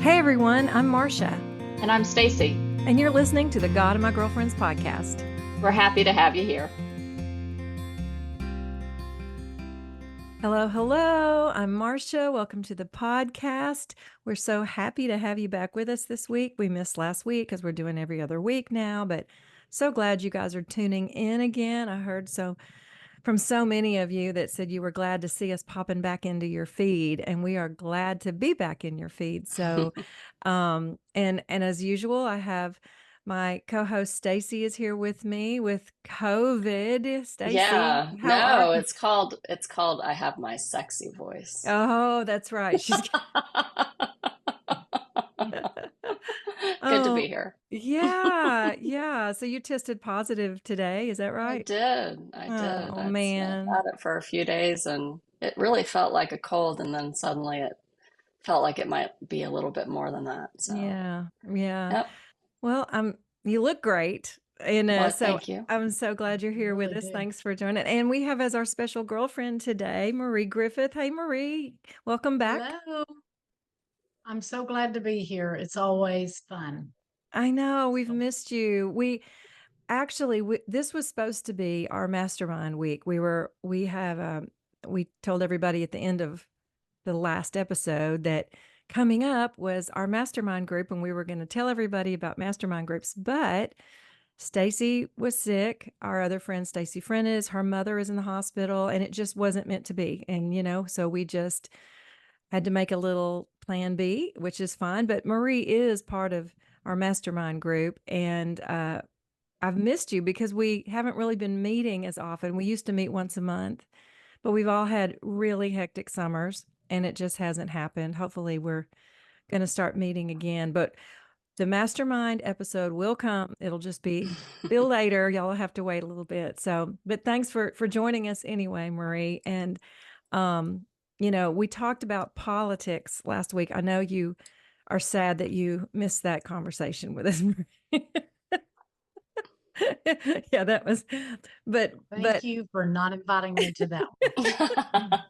Hey everyone, I'm Marcia, And I'm Stacy. and you're listening to the God of My Girlfriends podcast. We're happy to have you here. Hello, hello. I'm Marcia. Welcome to the podcast. We're so happy to have you back with us this week. We missed last week because we're doing every other week now, but so glad you guys are tuning in again. I heard from so many of you that said you were glad to see us popping back into your feed, and we are glad to be back in your feed. So, and as usual, I have my co-host Stacy is here with me with COVID. Stacy, Yeah, how are no, you? it's called I have my sexy voice. Oh, that's right. She's Good to be oh, here. yeah, yeah. So you tested positive today, is that I right? did. I did. Oh I've man. had it for a few days and it really felt like a cold and then suddenly it felt like it might be a little bit more than that. So, Yeah, yeah. yep. Well, you look great. And Well, so thank you. I'm so glad you're You here with really us. do. Thanks for joining. And we have as our special girlfriend today, Marie Griffith. Hey, Marie, welcome back. Hello. I'm so glad to be here. It's always fun. I know we've So, missed you. This was supposed to be our mastermind week. We told everybody at the end of the last episode that coming up was our mastermind group, and we were going to tell everybody about mastermind groups, but Stacy was sick. Our other friend, Stacy Friend, her mother is in the hospital, and it just wasn't meant to be. And, so we just had to make a little plan B, which is fine. But Marie is part of our mastermind group. And I've missed you because we haven't really been meeting as often. We used to meet once a month, but we've all had really hectic summers and it just hasn't happened. Hopefully, we're going to start meeting again. But the mastermind episode will come. It'll just be later. Y'all have to wait a little bit. So, but thanks for joining us anyway, Marie. And um, we talked about politics last week. I know you are sad that you missed that conversation with us, Marie. Yeah, that was, but thank you for not inviting me to that one.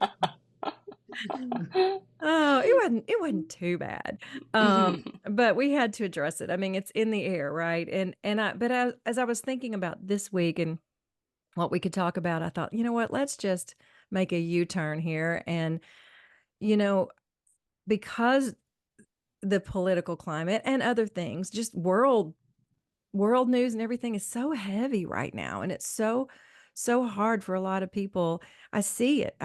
oh, it wasn't too bad. But we had to address it. I mean, it's in the air, right? As I was thinking about this week and what we could talk about, I thought, you know what, let's just make a U-turn here. And, you know, because the political climate and other things, just world news and everything is so heavy right now, and it's so hard for a lot of people. I see it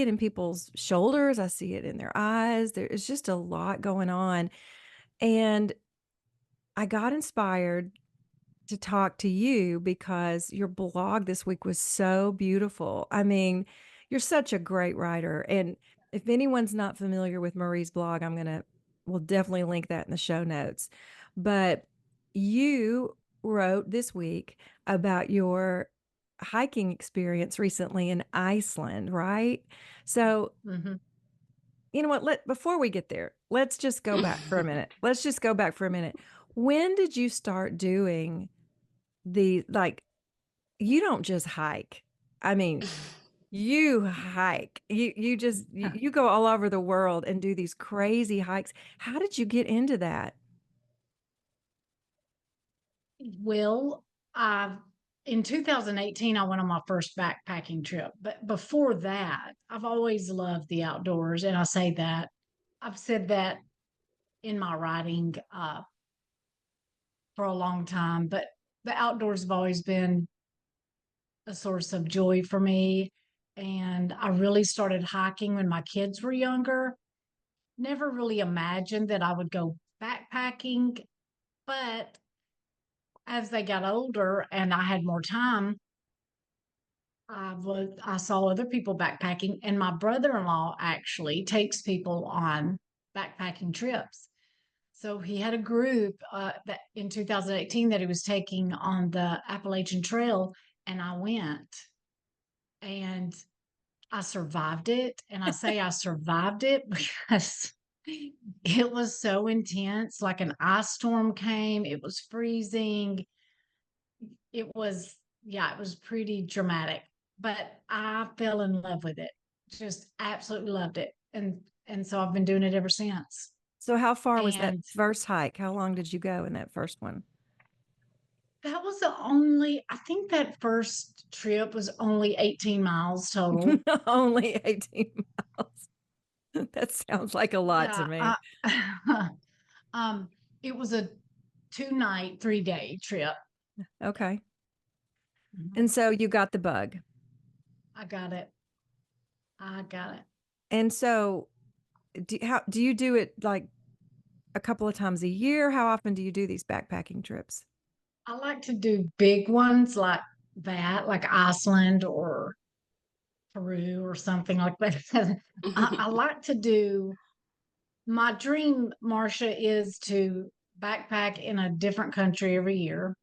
in people's shoulders, I see it in their eyes. There is just a lot going on, and I got inspired to talk to you because your blog this week was so beautiful. I mean, you're such a great writer, and if anyone's not familiar with Marie's blog, we'll definitely link that in the show notes. But you wrote this week about your hiking experience recently in Iceland, right? So, Mhm. you know what? Before we get there, let's just go back for a minute. Let's just go back for a minute. When did you start doing like, you don't just hike. I mean, you hike. You just you go all over the world and do these crazy hikes. How did you get into that? Well, I in 2018 I went on my first backpacking trip, but before that, I've always loved the outdoors, and I say that I've said that in my writing for a long time. But the outdoors have always been a source of joy for me, and I really started hiking when my kids were younger. Never really imagined that I would go backpacking, but as they got older and I had more time, I saw other people backpacking, and my brother-in-law actually takes people on backpacking trips. So he had a group that in 2018 that he was taking on the Appalachian Trail, and I went, and I survived it. And I say I survived it because it was so intense. Like an ice storm came, it was freezing. It was, yeah, it was pretty dramatic, but I fell in love with it. Just absolutely loved it. And so I've been doing it ever since. So how far was that And first hike? How long did you go in that first one? that was the only, I think that first trip was only 18 miles total. Only 18 miles. That sounds like a lot to Yeah. me. Um, it was a 2-night, 3-day trip. Okay. Mhm. And so you got the bug. I got it. I got it. And so do you do it like a couple of times a year? How often do you do these backpacking trips? I like to do big ones like that, like Iceland or Peru or something like that. I like to do my dream, Marcia, is to backpack in a different country every year.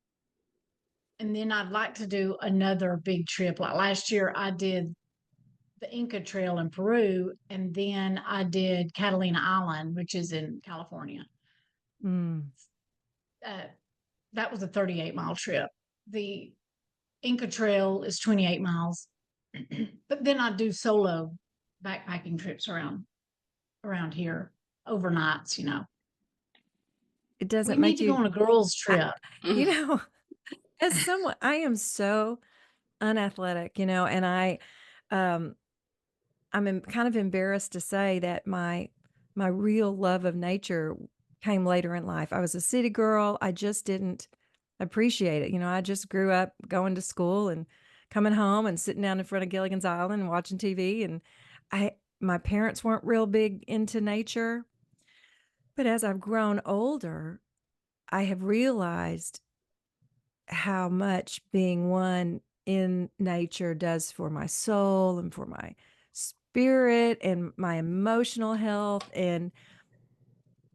And then I'd like to do another big trip. Like last year, I did the Inca Trail in Peru, and then I did Catalina Island, which is in California. Mm. Uh, that was a 38-mile trip. The Inca Trail is 28 miles, but then I do solo backpacking trips around here overnights. It We doesn't need make to go you, on a girls' I, trip. you know, as someone, I am so unathletic, and um, kind of embarrassed to say that my real love of nature came later in life. I was a city girl. I just didn't appreciate it. I just grew up going to school and coming home and sitting down in front of Gilligan's Island and watching TV. And my parents weren't real big into nature. But as I've grown older, I have realized how much being one in nature does for my soul and for my spirit and my emotional health. And,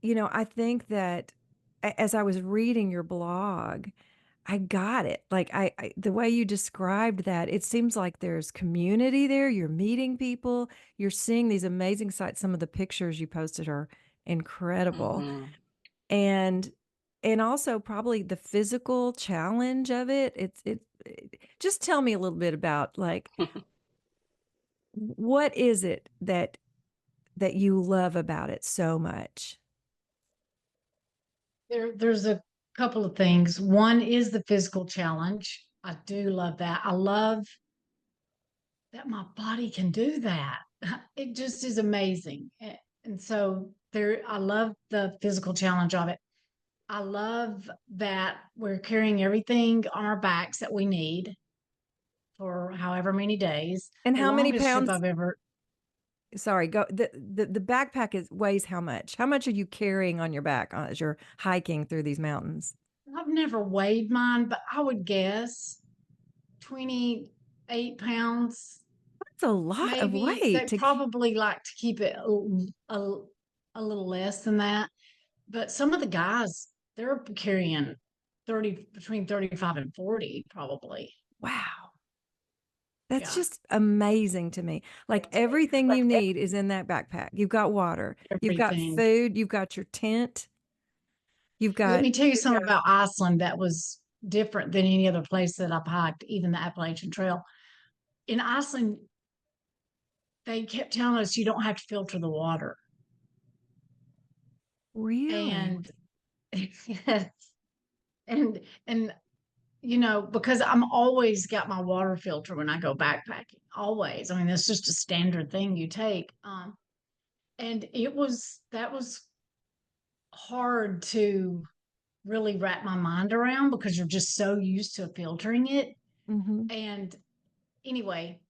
I think that as I was reading your blog, I got it. Like the way you described that, it seems like there's community there. You're meeting people, you're seeing these amazing sights. Some of the pictures you posted are incredible. Mhm. And also probably the physical challenge of it. Just tell me a little bit about like what is it that you love about it so much? There's a couple of things. One is the physical challenge. I do love that. I love that my body can do that. It just is amazing. And so I love the physical challenge of it. I love that we're carrying everything on our backs that we need for however many days. And The how many longest trip pounds? I've ever, Sorry, go the backpack weighs how much? How much are you carrying on your back as you're hiking through these mountains? I've never weighed mine, but I would guess 28 pounds. That's a lot of Maybe they weight probably like to keep it a little less than that. But some of the guys, they're carrying 30, between 35 and 40, probably. wow. That's Yeah, just amazing to me. Like everything like you need is in that backpack. You've got water, you've got everything. food, you've got your tent, you've Let got me tell you something about Iceland that was different than any other place that I've hiked, even the Appalachian Trail. In Iceland, they kept telling us you don't have to filter the water. really. And and because I'm always got my water filter when I go backpacking. Always. I mean, that's just a standard thing you take. And that was hard to really wrap my mind around because you're just so used to filtering it. Hmm. And anyway,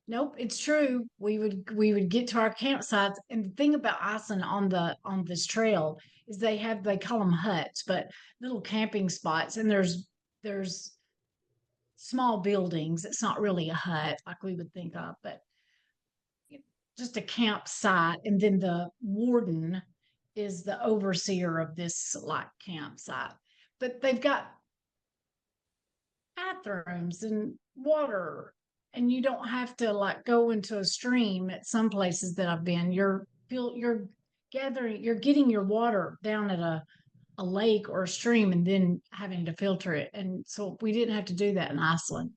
nope, it's true. We would get to our campsites, and the thing about Iceland on this trail is they call them huts, but little camping spots, and there's small buildings. It's not really a hut like we would think of, but just a campsite. And then the warden is the overseer of this like campsite. But they've got bathrooms and water, and you don't have to like go into a stream at some places that I've been. You're you're getting your water down at a lake or a stream and then having to filter it. And so we didn't have to do that in Iceland.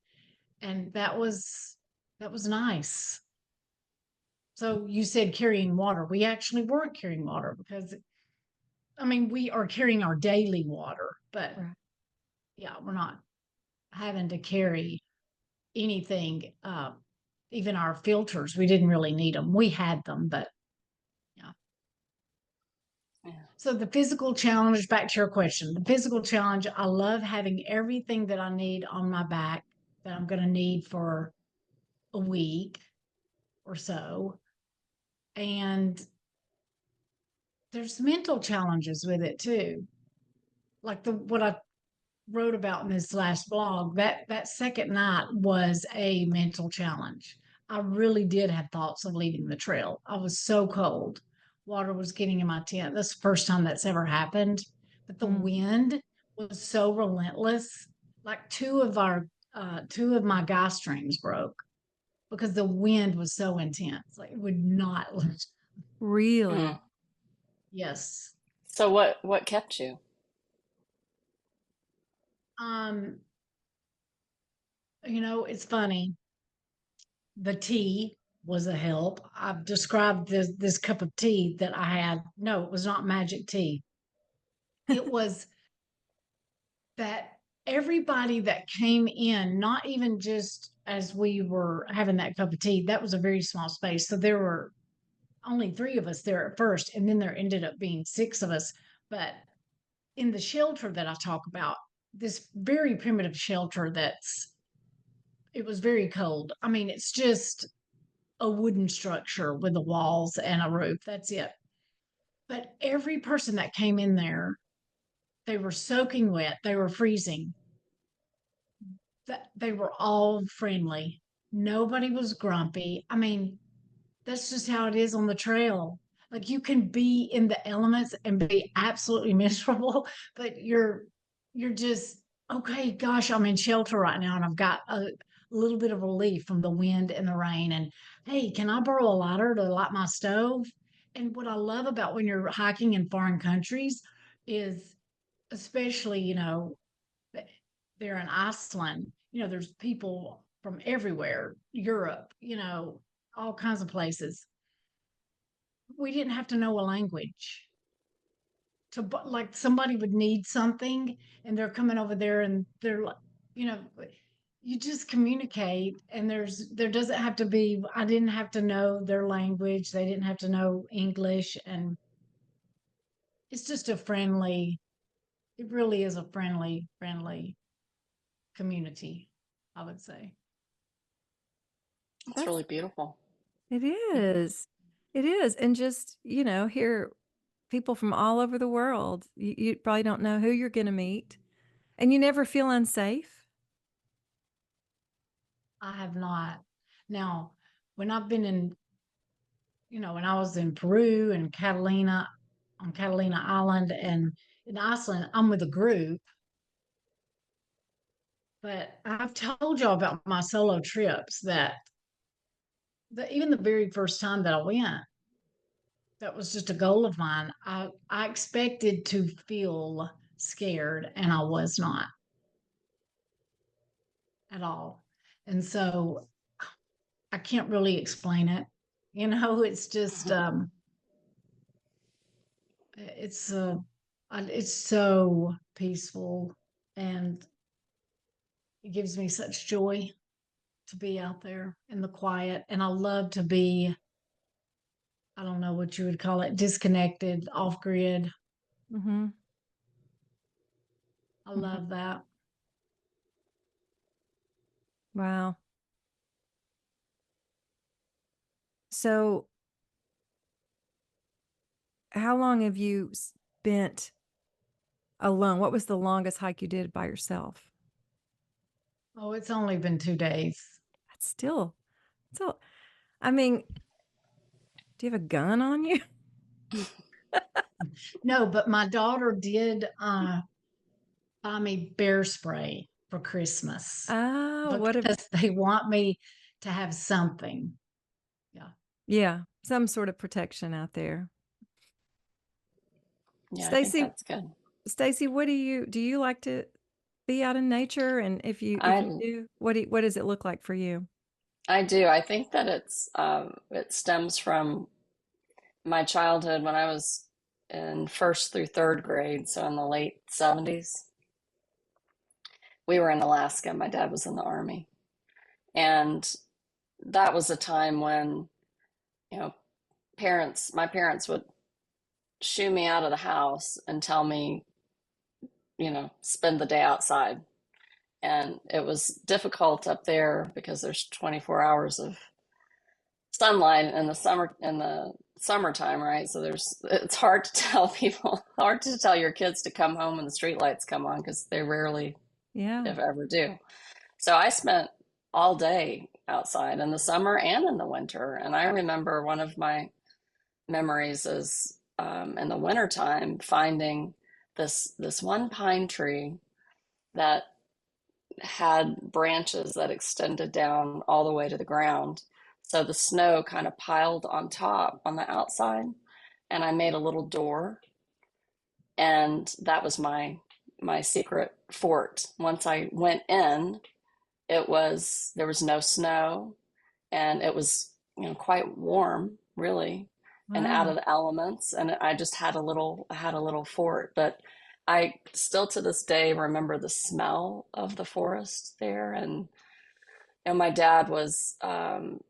And that was nice. So you said carrying water. We actually weren't carrying water because I mean, we are carrying our daily water, but Right. yeah, we're not having to carry anything. Even our filters, we didn't really need them. We had them, but yeah. Yeah. So the physical challenge, back to your question, the physical challenge, I love having everything that I need on my back that I'm going to need for a week or so. And there's mental challenges with it too. Like what I wrote about in this last blog, that second night was a mental challenge. I really did have thoughts of leaving the trail. I was so cold. Water was getting in my tent. That's the first time that's ever happened. But the Mm. wind was so relentless. Like two of my guy strings broke because the wind was so intense. Like it would not. Mm. Really? Yes. So what kept you? Um, it's funny. The tea was a help. I've described this cup of tea that I had. No, it was not magic tea. It was that everybody that came in, not even just as we were having that cup of tea, that was a very small space. So there were only three of us there at first, and then there ended up being six of us. But in the shelter that I talk about, this very primitive shelter it was very cold. I mean, it's just a wooden structure with the walls and a roof. That's it. But every person that came in there, they were soaking wet, they were freezing. That they were all friendly. Nobody was grumpy. I mean, that's just how it is on the trail. Like you can be in the elements and be absolutely miserable, but you're just okay, gosh, I'm in shelter right now and I've got a little bit of relief from the wind and the rain. And hey, can I borrow a lighter to light my stove? And what I love about when you're hiking in foreign countries is especially, there in Iceland, there's people from everywhere, Europe, all kinds of places. We didn't have to know a language like somebody would need something and they're coming over there and they're like, you know, you just communicate and there doesn't have to be, I didn't have to know their language. They didn't have to know English. And it's just it really is a friendly community, I would say. It's That's really beautiful. it It is. It is. And just, here people from all over the world. You probably don't know who you're going to meet, and you never feel unsafe. I have not. Now, when I've been when I was in Peru and on Catalina Island and in Iceland, I'm with a group. But I've told y'all about my solo trips that even the very first time that I went, that was just a goal of mine. I expected to feel scared and I was not at all. And so I can't really explain it. It's just it's it's so peaceful and it gives me such joy to be out there in the quiet. And I love to be, I don't know what you would call it, disconnected, off grid. Mm-hmm. I Mm-hmm. love that. Wow. So, how long have you spent alone? What was the longest hike you did by yourself? Oh, it's only been 2 days. That's still, I mean, do you have a gun on you? No, but my daughter did buy me bear spray for Christmas Oh, because they want me to have something. Yeah. yeah, some sort of protection out there. Yeah, I think Stacy, that's good. Stacy, what do you like to be out in nature? And if you I do, what does it look like for you? I do. I think that it stems from my childhood when I was in first through third grade, so in the late 70s. We were in Alaska. My dad was in the Army. And that was a time when, you know, my parents would shoo me out of the house and tell me, spend the day outside. And it was difficult up there because there's 24 hours of sunlight in the summertime, right? So it's hard to tell hard to tell your kids to come home when the street lights come on, because they rarely, if ever, do. So I spent all day outside in the summer and in the winter. And I remember one of my memories is in the wintertime finding this one pine tree that had branches that extended down all the way to the ground. So the snow kind of piled on top on the outside, and I made a little door, and that was my secret fort. Once I went in, there was no snow, and it was quite warm, really, and out of the elements. And I just had a little fort, but I still to this day remember the smell of the forest there. And my dad was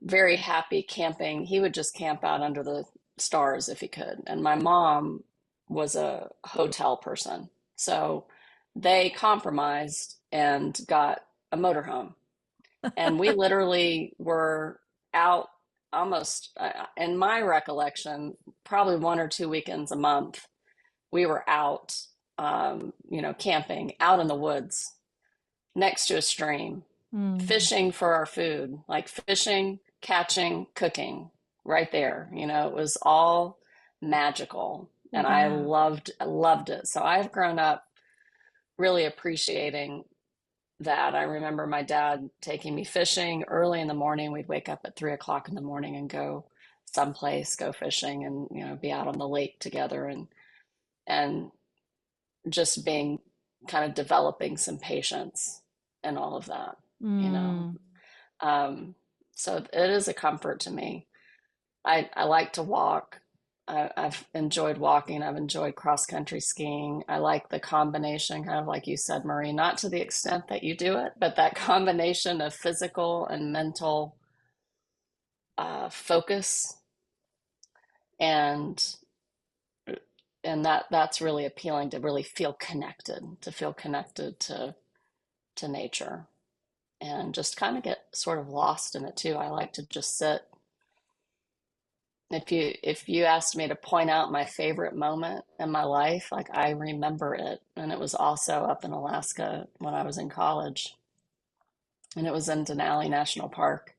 very happy camping. He would just camp out under the stars if he could. And my mom was a hotel person, so they compromised and got a motorhome. And we literally were out almost, in my recollection, probably 1 or 2 weekends a month. We were out, camping out in the woods next to a stream, fishing for our food, like fishing, catching, cooking right there. It was all magical, and I loved it. So I've grown up really appreciating that. I remember my dad taking me fishing early in the morning. We'd wake up at 3 o'clock in the morning and go someplace, go fishing, and be out on the lake together, and just being kind of developing some patience and all of that. So it is a comfort to me. I like to walk. I've enjoyed walking. I've enjoyed cross-country skiing. I like the combination, kind of like you said, Marie, not to the extent that you do it, but that combination of physical and mental focus, and that's really appealing, to really feel connected, to nature, and just kind of get sort of lost in it too. I like to just sit. If you asked me to point out my favorite moment in my life, like, I remember it, and it was also up in Alaska when I was in college, and it was in Denali National Park,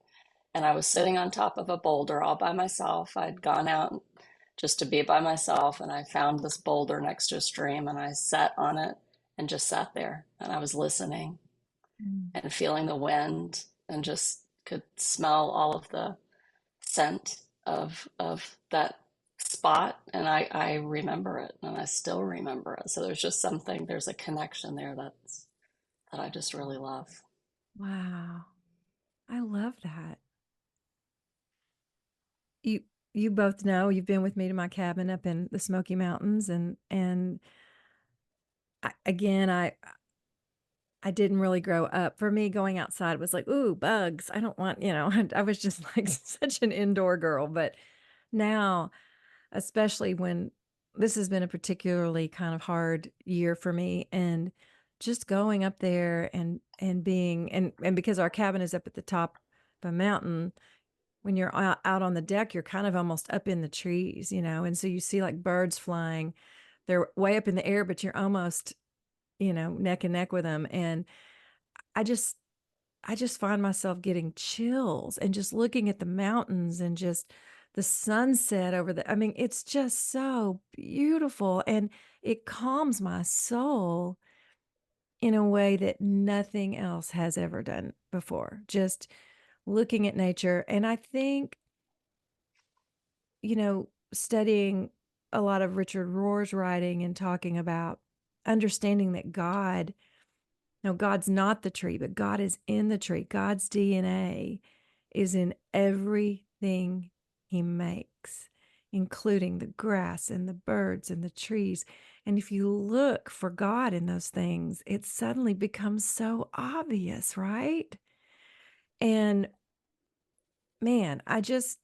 and I was sitting on top of a boulder all by myself. I'd gone out just to be by myself, and I found this boulder next to a stream, and I sat on it and just sat there, and I was listening and feeling the wind, and just could smell all of the scent of that spot. And I remember it, and I still remember it. So there's a connection there that I just really love. Wow. I love that. You both know, you've been with me to my cabin up in the Smoky Mountains, and I didn't really grow up. For me, going outside was like, ooh, bugs. I don't want, I was just like such an indoor girl. But now, especially when this has been a particularly kind of hard year for me, and just going up there and being, and because our cabin is up at the top of a mountain, when you're out on the deck, you're kind of almost up in the trees, and so you see like birds flying. They're way up in the air, but you're almost, neck and neck with them. And I just find myself getting chills and just looking at the mountains and just the sunset over it's just so beautiful, and it calms my soul in a way that nothing else has ever done before. Just looking at nature. And I think, studying a lot of Richard Rohr's writing and talking about understanding that God's not the tree, but God is in the tree. God's DNA is in everything he makes. including the grass and the birds and the trees. And if you look for God in those things, it suddenly becomes so obvious, right? And man, I just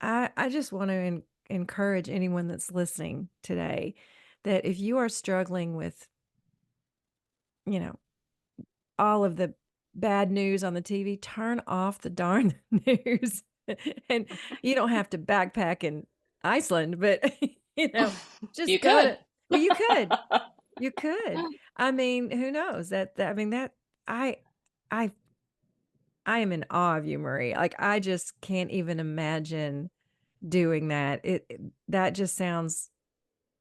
want to encourage anyone that's listening today that if you are struggling with, you know, all of the bad news on the TV, turn off the darn news. And you don't have to backpack in Iceland, but You just go could. to, well, you could. You could. I mean, who knows? I mean, I I I am in awe of you, Marie. Like, I just can't even imagine doing that. That just sounds,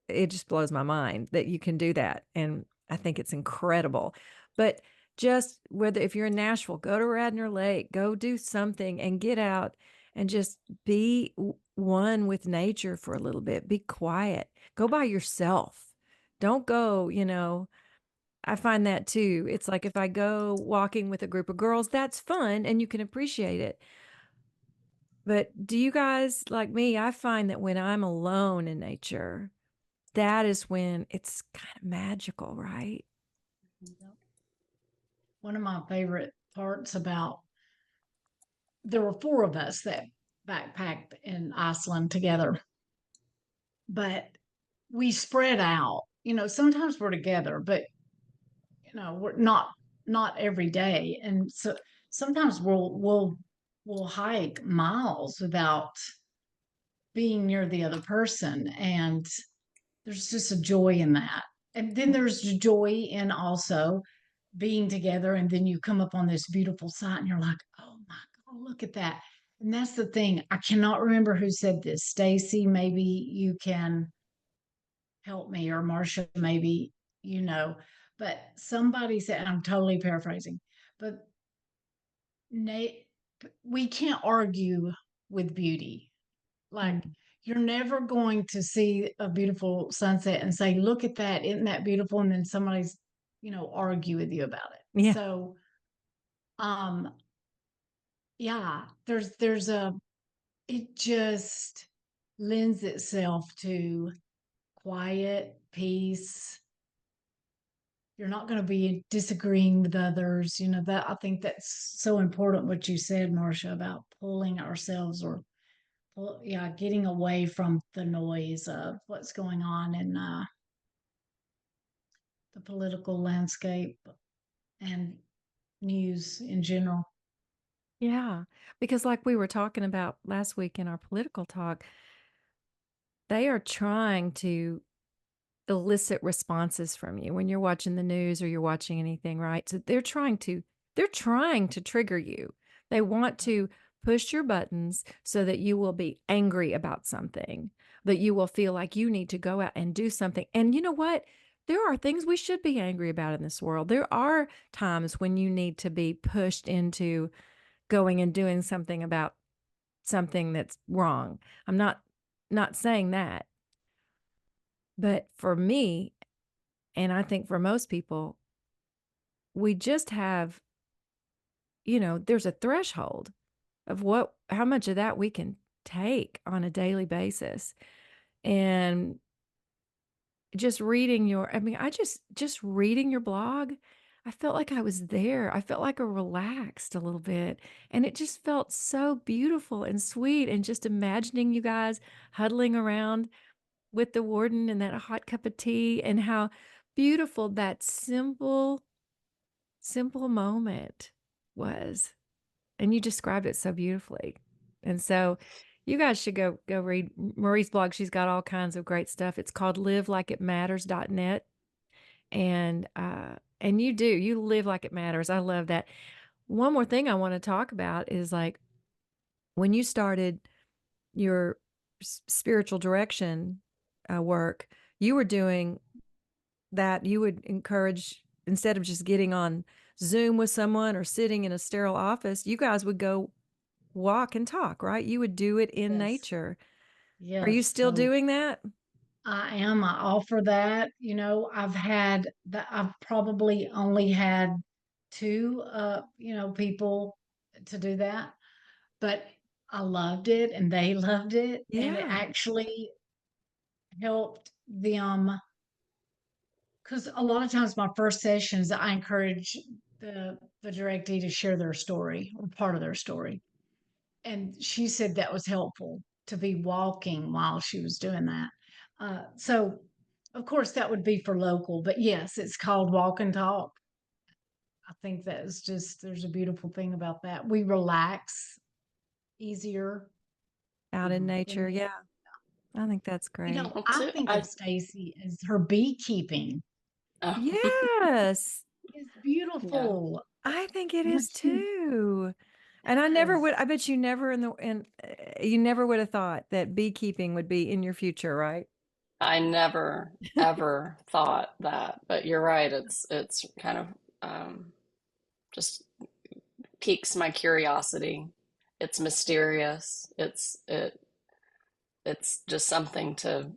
it just blows my mind that you can do that, and I think it's incredible. But just whether if you're in Nashville, go to Radnor Lake, go do something and get out and just be one with nature for a little bit. Be quiet. Go by yourself. Don't go, I find that too. It's like if I go walking with a group of girls, that's fun and you can appreciate it. But do you guys like me? I find that when I'm alone in nature, that is when it's kind of magical, right? One of my favorite parts about there were four of us that backpacked in Iceland together, but we spread out. Sometimes we're together, but we're not every day. And so sometimes we'll hike miles without being near the other person. And there's just a joy in that. And then there's joy in also being together. And then you come up on this beautiful sight and you're like, oh my God, look at that. And that's the thing. I cannot remember who said this. Stacy, maybe you can help me, or Marcia, maybe, you know, but somebody said, I'm totally paraphrasing, but Nate, we can't argue with beauty. Like, Mm. you're never going to see a beautiful sunset and say, look at that, isn't that beautiful? And then somebody's, argue with you about it. Yeah. So, um, yeah, there's it just lends itself to quiet, peace. You're not going to be disagreeing with others. That I think that's so important what you said, Marcia, about pulling ourselves or yeah, getting away from the noise of what's going on in the political landscape and news in general. Yeah. Because like we were talking about last week in our political talk, they are trying to elicit responses from you when you're watching the news or you're watching anything, right? So they're trying to trigger you. They want to push your buttons so that you will be angry about something, that you will feel like you need to go out and do something. And you know what? There are things we should be angry about in this world. There are times when you need to be pushed into going and doing something about something that's wrong. I'm not saying that. But for me, and I think for most people, we just have, there's a threshold of how much of that we can take on a daily basis. And just reading just reading your blog, I felt like I was there. I felt like I relaxed a little bit. And it just felt so beautiful and sweet. And just imagining you guys huddling around with the warden and that hot cup of tea, and how beautiful that simple moment was. And you described it so beautifully. And so you guys should go read Marie's blog. She's got all kinds of great stuff. It's called livelikeitmatters.net. And you live like it matters. I love that. One more thing I want to talk about is like when you started your spiritual direction work, you were doing that. You would encourage, instead of just getting on Zoom with someone or sitting in a sterile office, you guys would go walk and talk, right? You would do it in Yes. nature. Are you Yes. still So doing that? I am. I offer that. I've probably only had two, people to do that. But I loved it and they loved it. And it Yeah. actually helped them because a lot of times my first sessions, I encourage the directee to share their story or part of their story. And she said that was helpful to be walking while she was doing that. So, of course, that would be for local, but yes, it's called Walk and Talk. I think that is just, there's a beautiful thing about that. We relax easier Out in than nature. Yeah. I think that's you great. know. Well, I too, think of Stacy as her beekeeping. oh, Yes. It's yeah. beautiful. I think it When is she too. And I never Yes. would, I bet you never you never would have thought that beekeeping would be in your future, right? I never ever thought that, but you're right. It's kind of just piques my curiosity. It's mysterious. It's just something to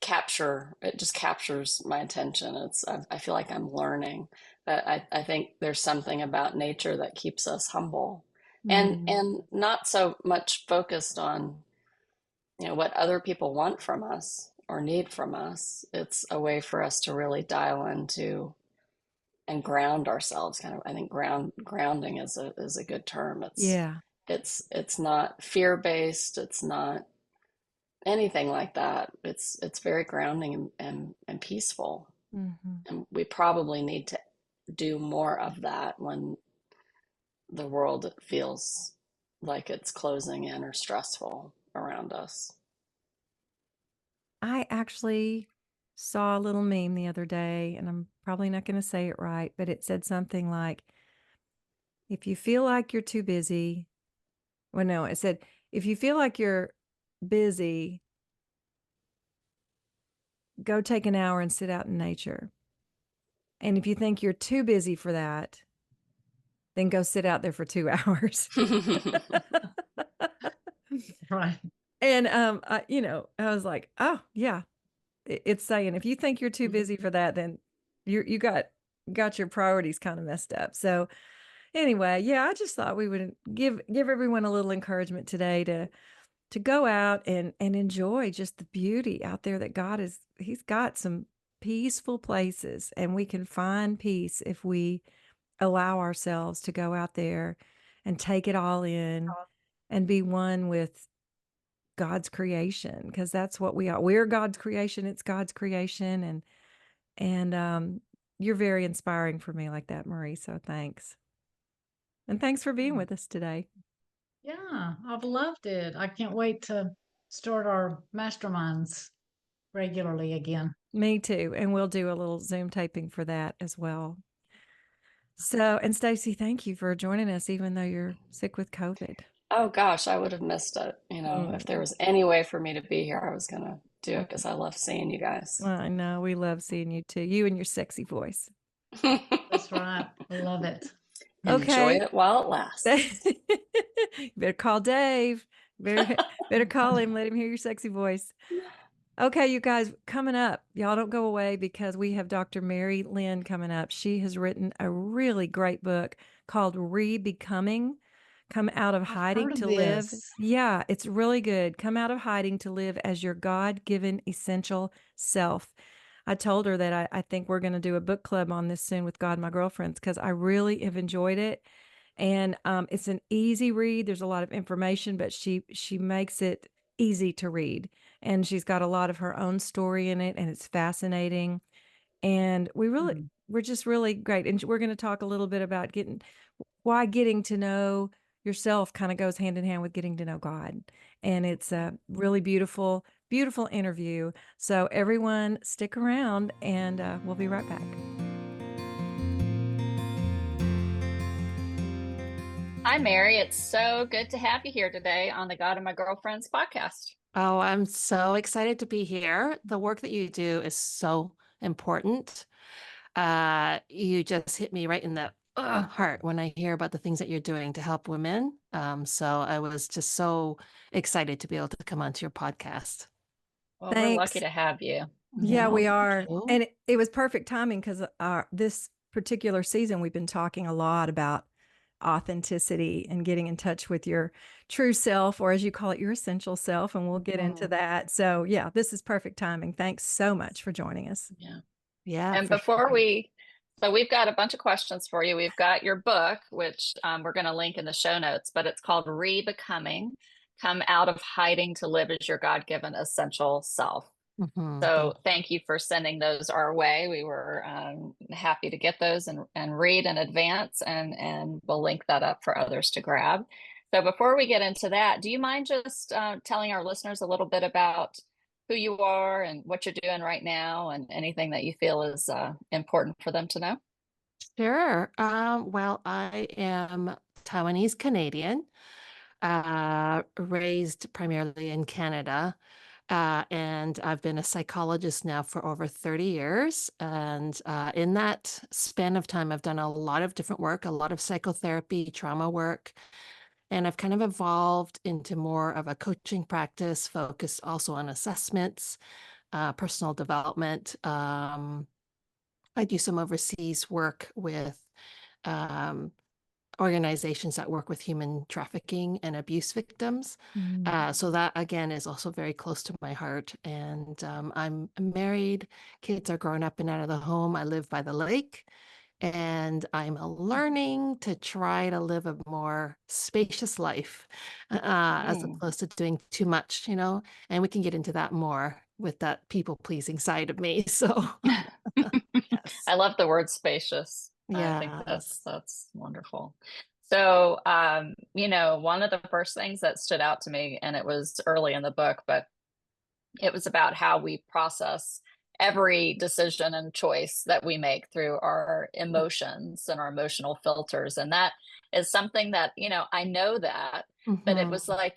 capture. It just captures my attention. I feel like I'm learning, but I think there's something about nature that keeps us humble, Mm. and not so much focused on what other people want from us or need from us. It's a way for us to really dial into and ground ourselves. Kind of, I think grounding is a good term. Yeah. It's not fear based. It's not anything like that. It's very grounding and peaceful. Hmm. And we probably need to do more of that when the world feels like it's closing in or stressful around us. I actually saw a little meme the other day, and I'm probably not going to say it right, but it said something like, if you feel like you're too busy, well, no, it said, if you feel like you're busy, go take an hour and sit out in nature. And if you think you're too busy for that, then go sit out there for 2 hours. Right. And I was like, oh yeah, it's saying if you think you're too busy for that, then you got your priorities kind of messed up. So anyway, yeah, I just thought we would give everyone a little encouragement today to go out and enjoy just the beauty out there that he's got some peaceful places, and we can find peace if we allow ourselves to go out there and take it all in and be one with God's creation, because that's what we are. We're God's creation. It's God's creation. And you're very inspiring for me like that, Marie. So thanks. And thanks for being with us today. Yeah, I've loved it. I can't wait to start our masterminds regularly again. Me too. And we'll do a little Zoom taping for that as well. So, and Stacy, thank you for joining us, even though you're sick with COVID. Oh gosh, I would have missed it. If there Mm. was any way for me to be here, I was gonna do it because I love seeing you guys. I know. We love seeing you too. You and your sexy voice. That's right. I love it. Enjoy Okay. it while it lasts. You better call Dave. Better call him. Let him hear your sexy voice. Okay, you guys, coming up, y'all don't go away because we have Dr. Mary Lynn coming up. She has written a really great book called Rebecoming, Come Out of I've Hiding heard of to Live. this. Yeah, it's really good. Come out of hiding to live as your God-given essential self. I told her that I think we're going to do a book club on this soon with God, my girlfriends, because I really have enjoyed it. And it's an easy read. There's a lot of information, but she makes it easy to read. And she's got a lot of her own story in it, and it's fascinating. And Mm. we're just really great. And we're going to talk a little bit about why getting to know yourself kind of goes hand in hand with getting to know God. And it's a really beautiful, beautiful interview. So everyone stick around, and we'll be right back. Hi, Mary. It's so good to have you here today on the God and My Girlfriends podcast. Oh, I'm so excited to be here. The work that you do is so important. You just hit me right in the heart when I hear about the things that you're doing to help women. So I was just so excited to be able to come onto your podcast. Well, we're lucky Thanks. to have you. Yeah, we thank are. you. And it was perfect timing because this particular season, we've been talking a lot about authenticity and getting in touch with your true self, or as you call it, your essential self. And we'll get into that. So yeah, this is perfect timing. Thanks so much for joining us. Yeah. Yeah. And for before sure. so we've got a bunch of questions for you. We've got your book, which we're going to link in the show notes, but it's called Rebecoming, Come Out of Hiding to Live as Your God-Given Essential Self. So thank you for sending those our way. We were happy to get those and read in advance, and we'll link that up for others to grab. So before we get into that, do you mind just telling our listeners a little bit about who you are and what you're doing right now and anything that you feel is important for them to know? Sure. Well, I am Taiwanese Canadian, raised primarily in Canada. And I've been a psychologist now for over 30 years. And in that span of time, I've done a lot of different work, a lot of psychotherapy, trauma work. And I've kind of evolved into more of a coaching practice focused also on assessments, personal development. I do some overseas work with um, organizations that work with human trafficking and abuse victims. So that again is also very close to my heart. And I'm married, kids are growing up and out of the home. I live by the lake, and I'm learning to try to live a more spacious life as opposed to doing too much, and we can get into that more with that people pleasing side of me. So yes. I love the word spacious. I think Yes. that's wonderful. So, one of the first things that stood out to me, and it was early in the book, but it was about how we process every decision and choice that we make through our emotions and our emotional filters. And that is something that, I know that, but it was like,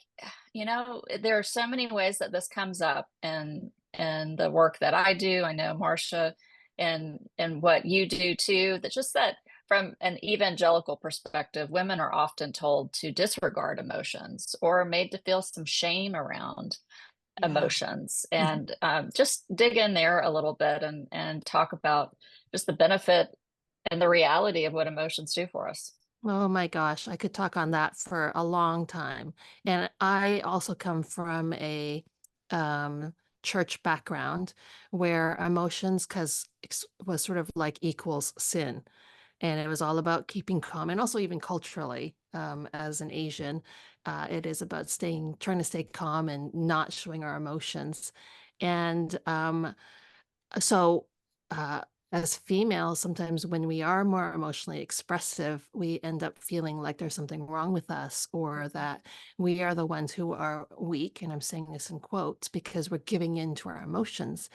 there are so many ways that this comes up and the work that I do. I know Marcia and what you do too, that from an evangelical perspective, women are often told to disregard emotions or made to feel some shame around emotions. And just dig in there a little bit and talk about just the benefit and the reality of what emotions do for us. Oh my gosh, I could talk on that for a long time. And I also come from a church background where emotions cause was sort of like equals sin. And it was all about keeping calm. And also even culturally, as an Asian, it is about trying to stay calm and not showing our emotions. And so uh, as females, sometimes when we are more emotionally expressive, we end up feeling like there's something wrong with us, or that we are the ones who are weak. And I'm saying this in quotes because we're giving in to our emotions.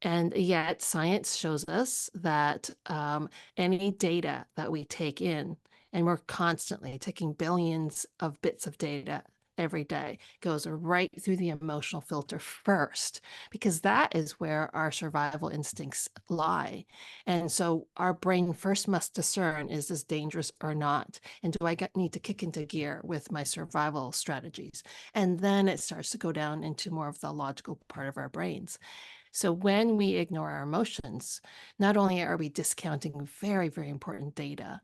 And yet science shows us that any data that we take in, and we're constantly taking billions of bits of data every day, goes right through the emotional filter first, because that is where our survival instincts lie. And so our brain first must discern, is this dangerous or not? And do I need to kick into gear with my survival strategies? And then it starts to go down into more of the logical part of our brains. So when we ignore our emotions, not only are we discounting very, very important data,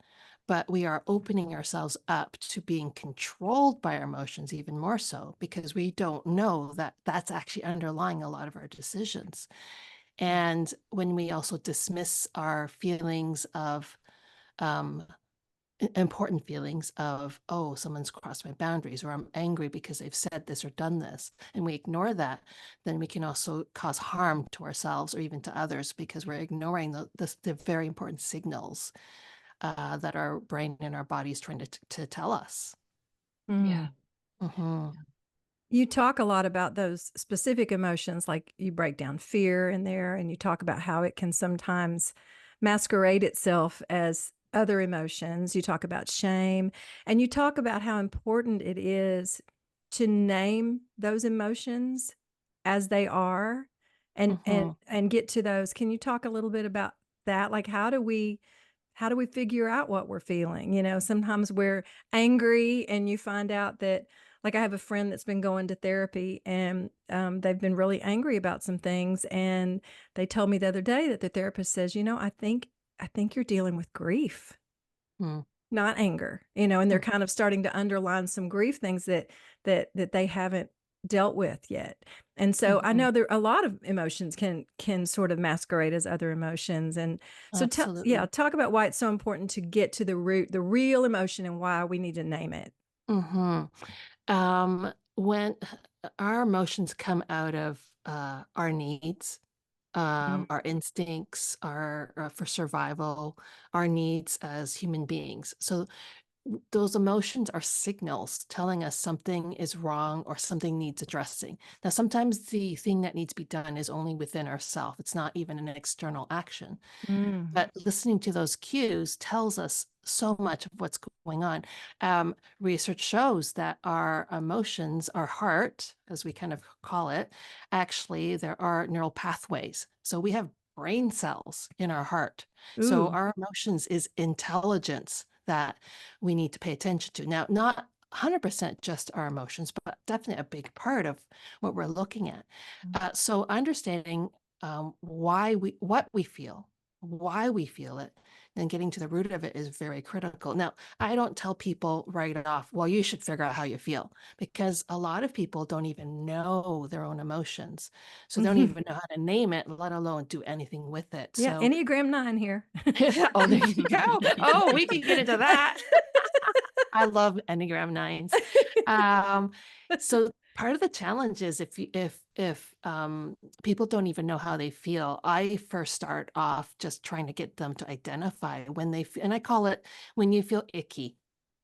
but we are opening ourselves up to being controlled by our emotions even more so, because we don't know that that's actually underlying a lot of our decisions. And when we also dismiss our feelings of important feelings of, oh, someone's crossed my boundaries, or I'm angry because they've said this or done this, and we ignore that, then we can also cause harm to ourselves or even to others, because we're ignoring the very important signals that our brain and our body is trying to tell us. Yeah. You talk a lot about those specific emotions, like you break down fear in there, and you talk about how it can sometimes masquerade itself as other emotions. You talk about shame, and you talk about how important it is to name those emotions as they are and get to those. Can you talk a little bit about that? Like how do we figure out what we're feeling? Sometimes we're angry and you find out that, like, I have a friend that's been going to therapy, and they've been really angry about some things. And they told me the other day that the therapist says, I think you're dealing with grief. not anger, and they're kind of starting to underline some grief things that they haven't dealt with yet. And so I Mhm. know there a lot of emotions can sort of masquerade as other emotions. And so Absolutely. talk about why it's so important to get to the root, the real emotion, and why we need to name it. Mhm. When our emotions come out of our needs, Mm. our instincts, our for survival, our needs as human beings. So those emotions are signals telling us something is wrong or something needs addressing. Now, sometimes the thing that needs to be done is only within ourselves. It's not even an external action. Mm. But listening to those cues tells us so much of what's going on. Research shows that our emotions, our heart, as we kind of call it, actually, there are neural pathways. So we have brain cells in our heart. So Ooh. our emotions is intelligence that we need to pay attention to. Now, not 100% just our emotions, but definitely a big part of what we're looking at. So understanding what we feel, why we feel it, and getting to the root of it is very critical. Now, I don't tell people right off, well, you should figure out how you feel, because a lot of people don't even know their own emotions. So they don't even know how to name it, let alone do anything with it. Yeah, So, Enneagram 9 here. oh, there you go. Oh, we can get into that. I love Enneagram nines. Um, so part of the challenge is if people don't even know how they feel, I first start off just trying to get them to identify when they feel, and I call it when you feel icky,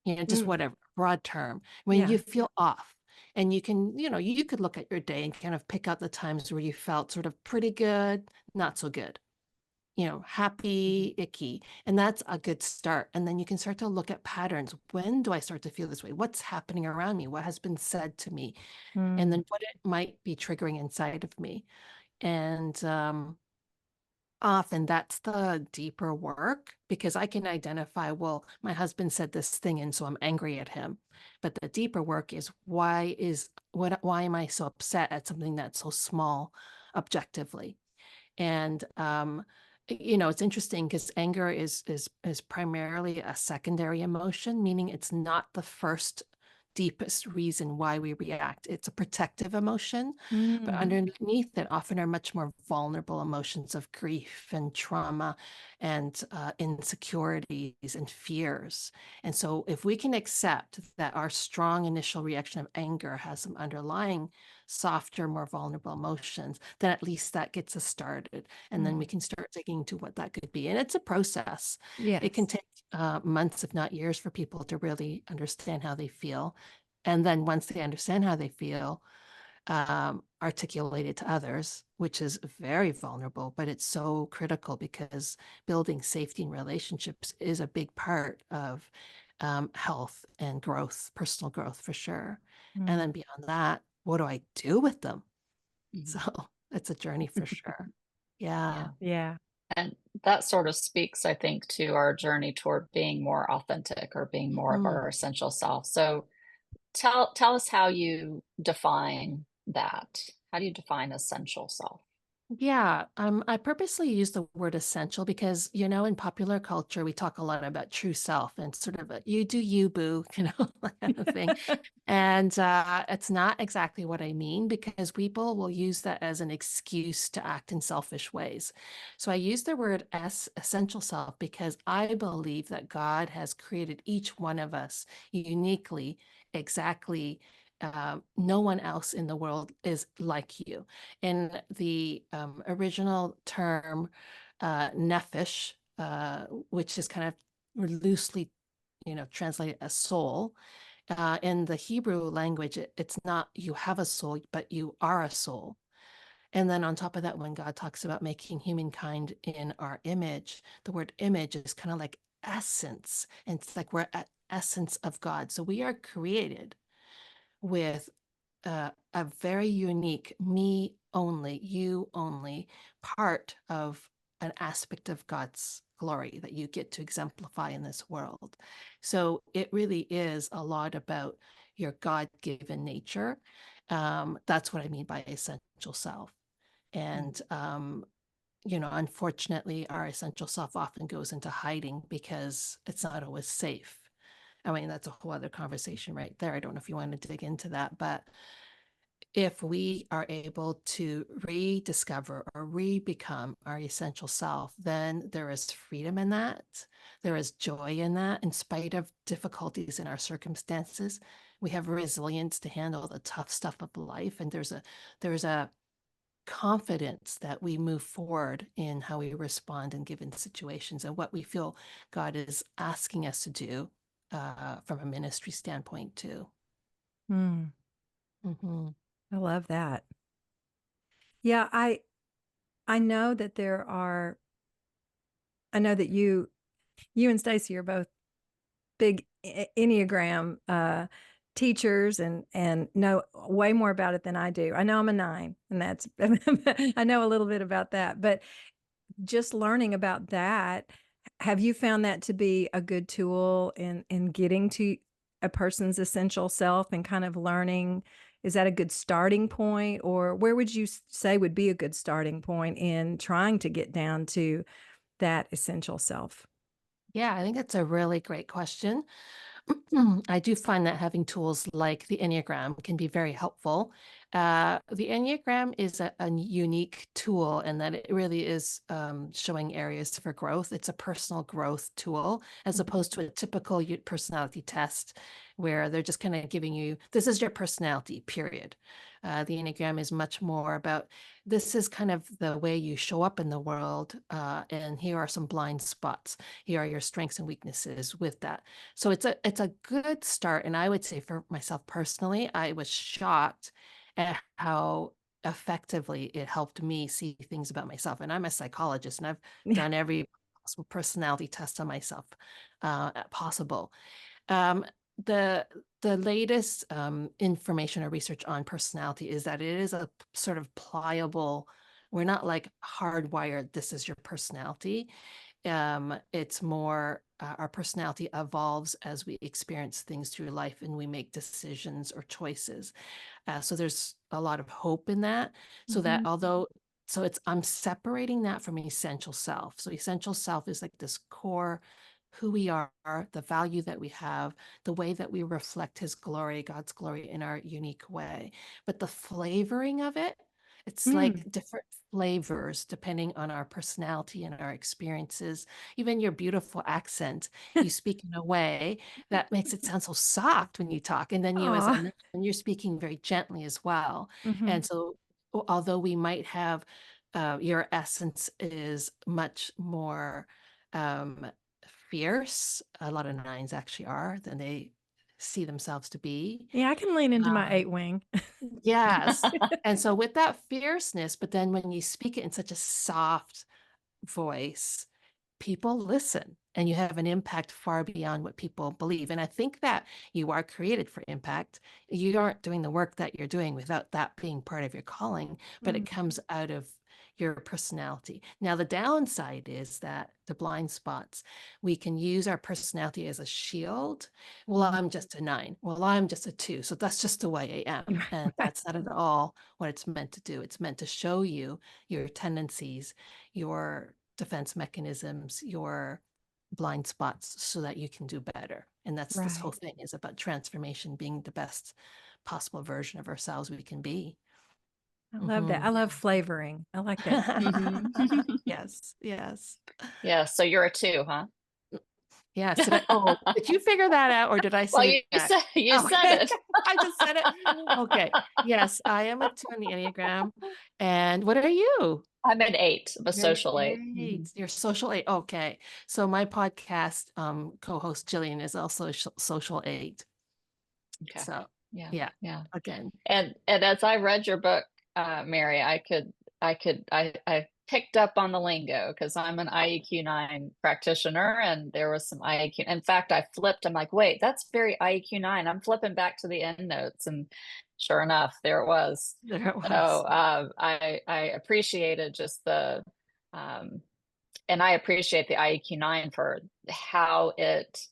just Mm, whatever, broad term, when you yeah. feel off. And you can, you could look at your day and kind of pick out the times where you felt sort of pretty good, not so good, happy, icky. And that's a good start. And then you can start to look at patterns. When do I start to feel this way? What's happening around me? What has been said to me? And Mm. then what it might be triggering inside of me. And often that's the deeper work, because I can identify, well, my husband said this thing, and so I'm angry at him. But the deeper work is why am I so upset at something that's so small objectively? And it's interesting because anger is primarily a secondary emotion, meaning it's not the first deepest reason why we react. It's a protective emotion, but Mm. underneath it often are much more vulnerable emotions of grief and trauma and insecurities and fears. And so if we can accept that our strong initial reaction of anger has some underlying softer, more vulnerable emotions, then at least that gets us started. And then we Mm. can start digging into what that could be. And it's a process. It can Yes. take months, if not years, for people to really understand how they feel. And then once they understand how they feel, articulate it to others, which is very vulnerable, but it's so critical because building safety in relationships is a big part of health and growth, personal growth for sure. And Mm. then beyond that, what do I do with them? So Mhm. it's a journey for sure. Yeah. Yeah. Yeah. And that sort of speaks, I think, to our journey toward being more authentic or being more of Mm. our essential self. So tell us how you define that. How do you define essential self? Yeah, I purposely use the word essential because, in popular culture, we talk a lot about true self and sort of a, you do you, boo, that kind of thing. And it's not exactly what I mean, because people will use that as an excuse to act in selfish ways. So I use the word essential self because I believe that God has created each one of us uniquely, exactly. No one else in the world is like you. In the original term, nephesh, which is kind of loosely, translated as soul. In the Hebrew language, it's not you have a soul, but you are a soul. And then on top of that, when God talks about making humankind in our image, the word image is kind of like essence. And it's like we're at essence of God. So we are created with a very unique me only, you only part of an aspect of God's glory that you get to exemplify in this world. So it really is a lot about your God-given nature. That's what I mean by essential self. Mm. And unfortunately, our essential self often goes into hiding because it's not always safe. I mean, that's a whole other conversation right there. I don't know if you want to dig into that, but if we are able to rediscover or re-become our essential self, then there is freedom in that. There is joy in that. In spite of difficulties in our circumstances, we have resilience to handle the tough stuff of life. And there's a confidence that we move forward in how we respond in given situations and what we feel God is asking us to do from a ministry standpoint too. Mm, Mm-hmm. I love that. Yeah, I know that I know that you and Stacy are both big Enneagram teachers and know way more about it than I do. I know I'm a 9, and that's I know a little bit about that, but just learning about that, have you found that to be a good tool in getting to a person's essential self and kind of learning? Is that a good starting point, or where would you say would be a good starting point in trying to get down to that essential self? Yeah, I think that's a really great question. I do find that having tools like the Enneagram can be very helpful. The Enneagram is a unique tool in that it really is showing areas for growth. It's a personal growth tool as opposed to a typical personality test where they're just kind of giving you, this is your personality, period. The Enneagram is much more about this is kind of the way you show up in the world, and here are some blind spots. Here are your strengths and weaknesses with that. So it's a good start. And I would say for myself personally, I was shocked at how effectively it helped me see things about myself. And I'm a psychologist, and I've Yeah. done every possible personality test on myself possible. Um, the latest information or research on personality is that it is a sort of pliable. We're not like hardwired. This is your personality. It's more our personality evolves as we experience things through life and we make decisions or choices. So there's a lot of hope in that. So that I'm separating that from essential self. So essential self is like this core, who we are, the value that we have, the way that we reflect his glory, God's glory in our unique way. But the flavoring of it, it's like different flavors depending on our personality and our experiences. Even your beautiful accent, you speak in a way that makes it sound so soft when you talk. And then you as a Aw. nun, you're speaking very gently as well. Mm-hmm. And so although we might have your essence is much more fierce, a lot of 9s actually are, than they see themselves to be. Yeah, I can lean into my Um, 8 wing. Yes. And so with that fierceness, but then when you speak it in such a soft voice, people listen and you have an impact far beyond what people believe. And I think that you are created for impact. You aren't doing the work that you're doing without that being part of your calling, but it comes out of your personality. Now, the downside is that the blind spots, we can use our personality as a shield. Well, I'm just a 9. Well, I'm just a 2. So that's just the way I am. And that's not at all what it's meant to do. It's meant to show you your tendencies, your defense mechanisms, your blind spots so that you can do better. And that's this whole Right. thing is about transformation, being the best possible version of ourselves we can be. I love that. I love flavoring. I like that. Yes, yes. Yeah. So you're a 2, huh? Yes. Did you figure that out or did I Well, say that? you said it. I just said it. Okay. Yes, I am a 2 on the Enneagram. And what are you? I'm an 8, a You're an social 8. 8. You're social 8. Okay. So my podcast co-host Jillian is also social 8. Okay. So Yeah. yeah, Yeah. again. And as I read your book, Mary, I picked up on the lingo because I'm an IEQ 9 practitioner, and there was some IEQ. In fact, I flipped. I'm like, wait, that's very IEQ 9. I'm flipping back to the end notes, and sure enough, there it was. There it was. So I appreciated just and I appreciate the IEQ 9 for how it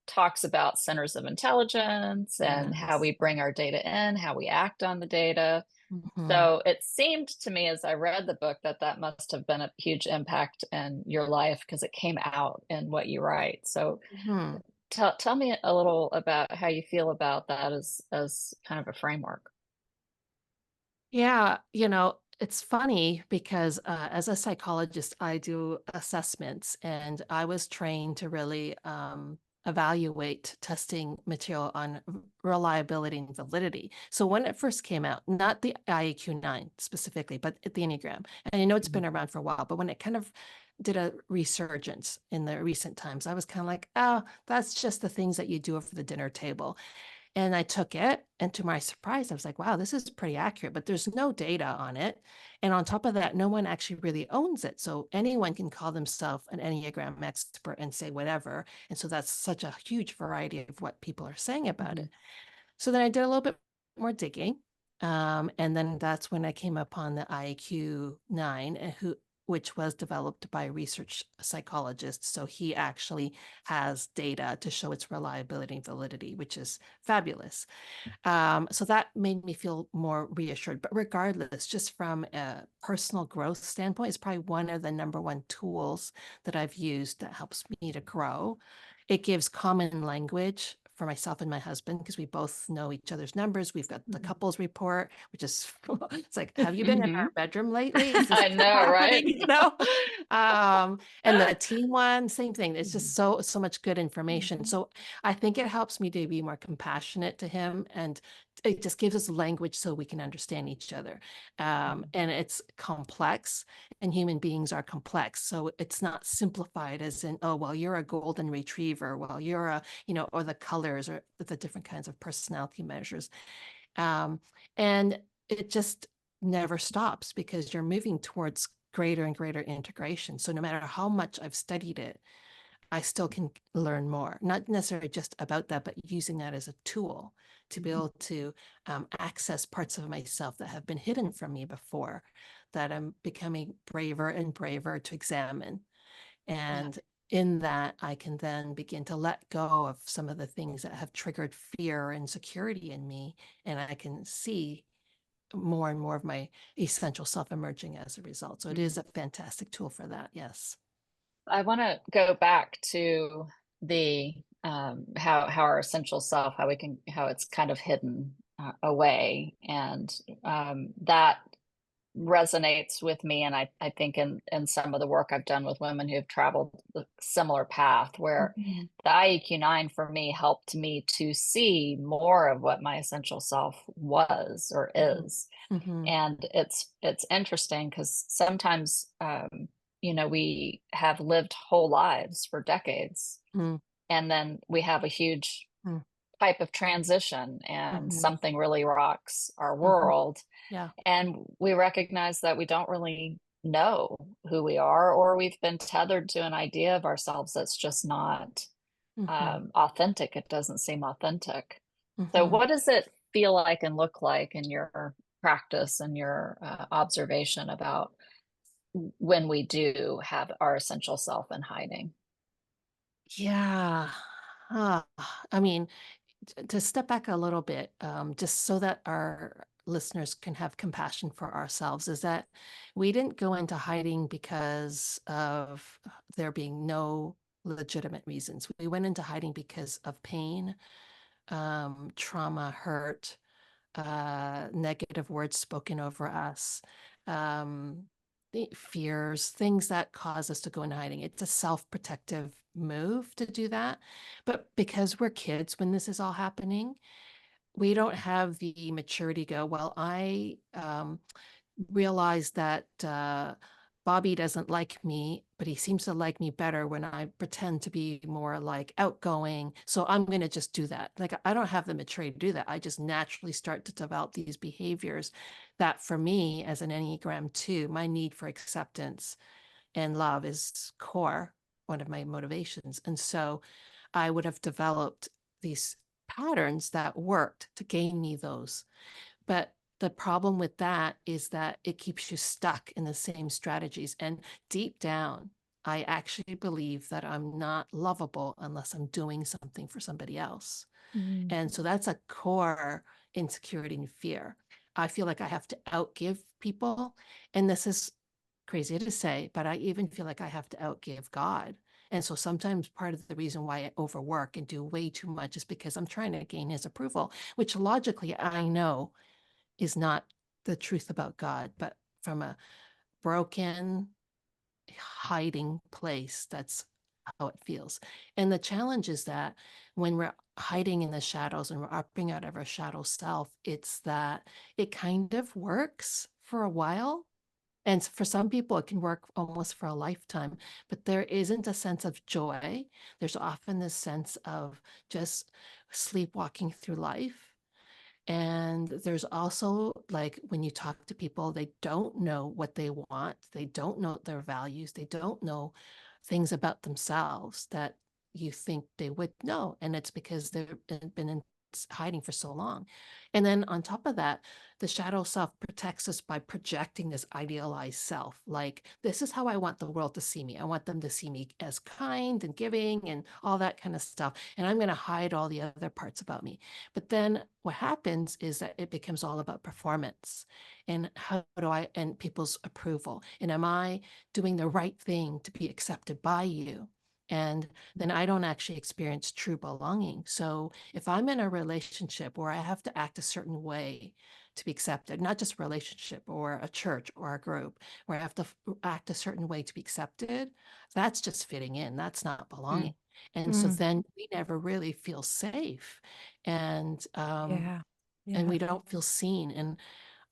talks about centers of intelligence and how Yes. we bring our data in, how we act on the data. Mhm. So it seemed to me as I read the book that that must have been a huge impact in your life because it came out in what you write. So Mhm. tell me a little about how you feel about that as kind of a framework. Yeah, you know, it's funny because as a psychologist, I do assessments, and I was trained to really evaluate testing material on reliability and validity. So when it first came out, not the IAQ9 specifically, but the Enneagram, and I know it's been around for a while, but when it kind of did a resurgence in the recent times, I was kind of like, oh, that's just the things that you do over the dinner table. And I took it, and to my surprise, I was like, wow, this is pretty accurate, but there's no data on it. And on top of that, no one actually really owns it. So anyone can call themselves an Enneagram expert and say whatever. And so that's such a huge variety of what people are saying about it. So then I did a little bit more digging. And then that's when I came upon the IQ 9, which was developed by a research psychologist. So he actually has data to show its reliability and validity, which is fabulous. So that made me feel more reassured. But regardless, just from a personal growth standpoint, it's probably one of the number one tools that I've used that helps me to grow. It gives common language for myself and my husband because we both know each other's numbers. We've got the couples report, which is it's like, have you been in our bedroom lately? Is this I know, right? happening? And the team one, same thing. It's just so much good information. So I think it helps me to be more compassionate to him, and it just gives us language so we can understand each other. And it's complex, and human beings are complex. So it's not simplified as in, oh, well, you're a golden retriever, well, you're a, or the colors or the different kinds of personality measures. And it just never stops because you're moving towards greater and greater integration. So no matter how much I've studied it, I still can learn more, not necessarily just about that, but using that as a tool to be able to access parts of myself that have been hidden from me before, that I'm becoming braver and braver to examine. And in that, I can then begin to let go of some of the things that have triggered fear and insecurity in me. And I can see more and more of my essential self emerging as a result. So it is a fantastic tool for that. Yes. I want to go back to the how our essential self, how it's kind of hidden away, and that resonates with me. And I think in some of the work I've done with women who have traveled the similar path, where the IEQ9 for me helped me to see more of what my essential self was or is. And it's interesting because sometimes we have lived whole lives for decades, and then we have a huge type of transition, and something really rocks our world, Yeah. and we recognize that we don't really know who we are, or we've been tethered to an idea of ourselves that's just not authentic. It doesn't seem authentic. So what does it feel like and look like in your practice and your observation about when we do have our essential self in hiding? Yeah. Ah, I mean, to step back a little bit, just so that our listeners can have compassion for ourselves, is that we didn't go into hiding because of there being no legitimate reasons. We went into hiding because of pain, trauma, hurt, negative words spoken over us, the fears, things that cause us to go into hiding. It's a self-protective move to do that. But because we're kids when this is all happening, we don't have the maturity to go, well, I realize that Bobby doesn't like me, but he seems to like me better when I pretend to be more like outgoing. So I'm going to just do that. Like, I don't have the maturity to do that. I just naturally start to develop these behaviors that for me as an Enneagram 2, my need for acceptance and love is core, one of my motivations. And so I would have developed these patterns that worked to gain me those. But the problem with that is that it keeps you stuck in the same strategies. And deep down, I actually believe that I'm not lovable unless I'm doing something for somebody else. And so that's a core insecurity and fear. I feel like I have to outgive people. And this is crazy to say, but I even feel like I have to outgive God. And so sometimes part of the reason why I overwork and do way too much is because I'm trying to gain his approval, which logically I know is not the truth about God, but from a broken, hiding place, that's how it feels. And the challenge is that when we're hiding in the shadows and we're opting out of our shadow self, it's that it kind of works for a while. And for some people, it can work almost for a lifetime, but there isn't a sense of joy. There's often this sense of just sleepwalking through life. And there's also, like, when you talk to people, they don't know what they want. They don't know their values. They don't know things about themselves that you think they would know. And it's because they've been in hiding for so long. And then on top of that, the shadow self protects us by projecting this idealized self. Like, this is how I want the world to see me. I want them to see me as kind and giving and all that kind of stuff. And I'm going to hide all the other parts about me. But then what happens is that it becomes all about performance and how do I, and people's approval. And am I doing the right thing to be accepted by you? And then I don't actually experience true belonging. So if I'm in a relationship where I have to act a certain way to be accepted, not just a relationship or a church or a group, where I have to act a certain way to be accepted, that's just fitting in. That's not belonging. And so Mm. then we never really feel safe. And Yeah. and Yeah. we don't feel seen. And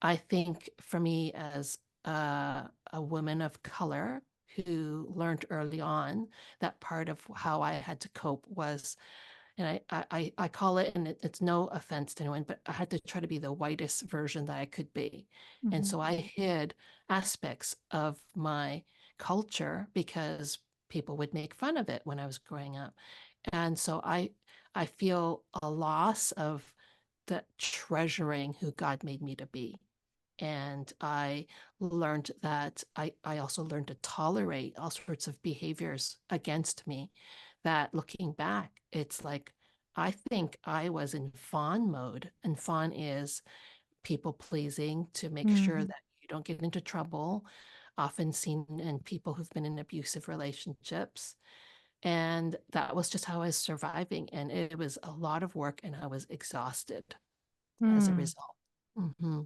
I think for me as a woman of color who learned early on that part of how I had to cope was, and I call it, and it's no offense to anyone, but I had to try to be the whitest version that I could be. And Mhm. so I hid aspects of my culture because people would make fun of it when I was growing up. And so I feel a loss of the treasuring who God made me to be. And I learned that I also learned to tolerate all sorts of behaviors against me that looking back, it's like, I think I was in fawn mode. And fawn is people pleasing to make sure Mhm. that you don't get into trouble, often seen in people who've been in abusive relationships. And that was just how I was surviving. And it was a lot of work, and I was exhausted as a Mm. result. Mm-hmm.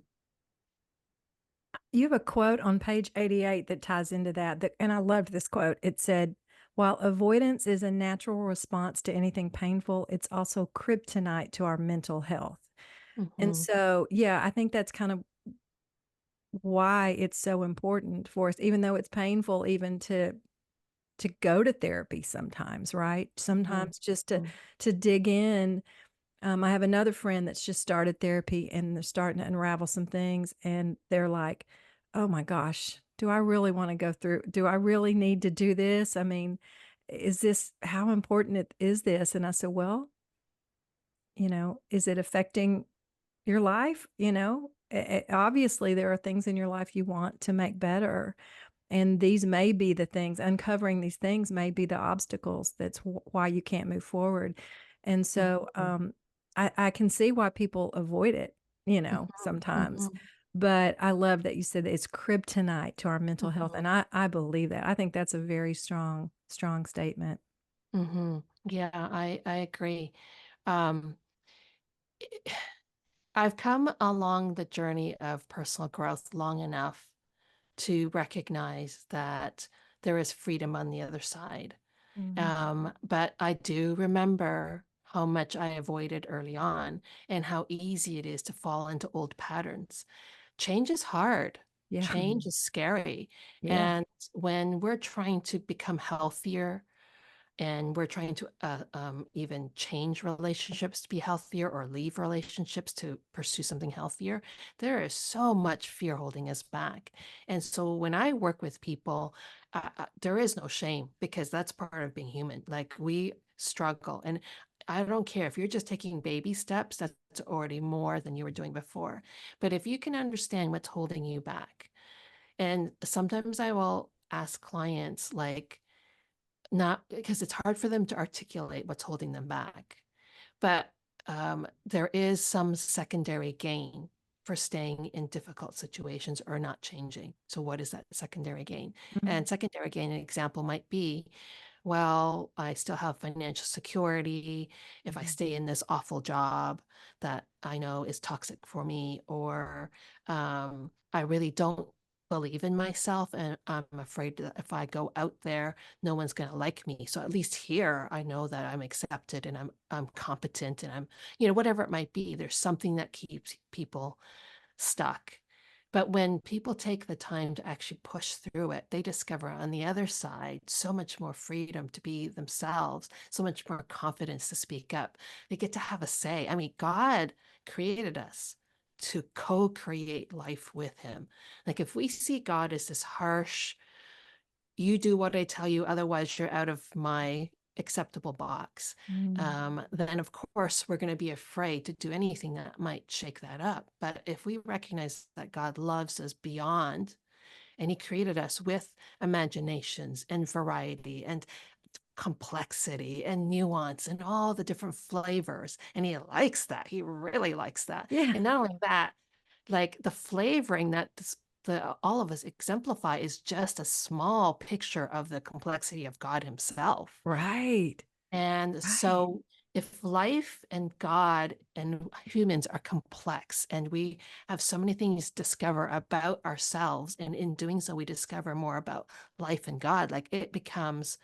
You have a quote on page 88 that ties into that, and I loved this quote. It said, "While avoidance is a natural response to anything painful, it's also kryptonite to our mental health." And Mm-hmm. so, yeah, I think that's kind of why it's so important for us, even though it's painful even to go to therapy sometimes, right? Sometimes just Mm-hmm. to dig in. I have another friend that's just started therapy, and they're starting to unravel some things, and they're like, "Oh my gosh, do I really want to go through? Do I really need to do this? I mean, is this how important is this?" And I said, "Well, is it affecting your life? Obviously there are things in your life you want to make better, and these may be the things, uncovering these things may be the obstacles that's why you can't move forward." And so I can see why people avoid it, sometimes. Mm-hmm. But I love that you said that it's kryptonite to our mental health. Mm-hmm. And I believe that. I think that's a very strong, strong statement. Mm-hmm. Yeah, I agree. Um, I've come along the journey of personal growth long enough to recognize that there is freedom on the other side. Mhm. But I do remember how much I avoided early on and how easy it is to fall into old patterns. Change is hard. Yeah. Change is scary. Yeah. And when we're trying to become healthier, and we're trying to even change relationships to be healthier or leave relationships to pursue something healthier, there is so much fear holding us back. And so when I work with people, there is no shame, because that's part of being human. Like, we struggle. And I don't care if you're just taking baby steps, that's already more than you were doing before. But if you can understand what's holding you back, and sometimes I will ask clients, like, not because it's hard for them to articulate what's holding them back, but there is some secondary gain for staying in difficult situations or not changing. So what is that secondary gain? Mhm. And secondary gain, an example might be, well, I still have financial security if I stay in this awful job that I know is toxic for me, or I really don't believe in myself and I'm afraid that if I go out there, no one's going to like me. So at least here, I know that I'm accepted and I'm competent and I'm, whatever it might be, there's something that keeps people stuck. But when people take the time to actually push through it, they discover on the other side so much more freedom to be themselves, so much more confidence to speak up. They get to have a say. I mean, God created us to co-create life with him. Like if we see God as this harsh, you do what I tell you, otherwise you're out of my acceptable box, then of course we're going to be afraid to do anything that might shake that up. But if we recognize that God loves us beyond, and he created us with imaginations and variety and complexity and nuance and all the different flavors, and he likes that, he really likes that. Yeah. And not only that, like the flavoring that all of us exemplify is just a small picture of the complexity of God himself. Right. And Right. so if life and God and humans are complex and we have so many things to discover about ourselves, and in doing so, we discover more about life and God, like it becomes,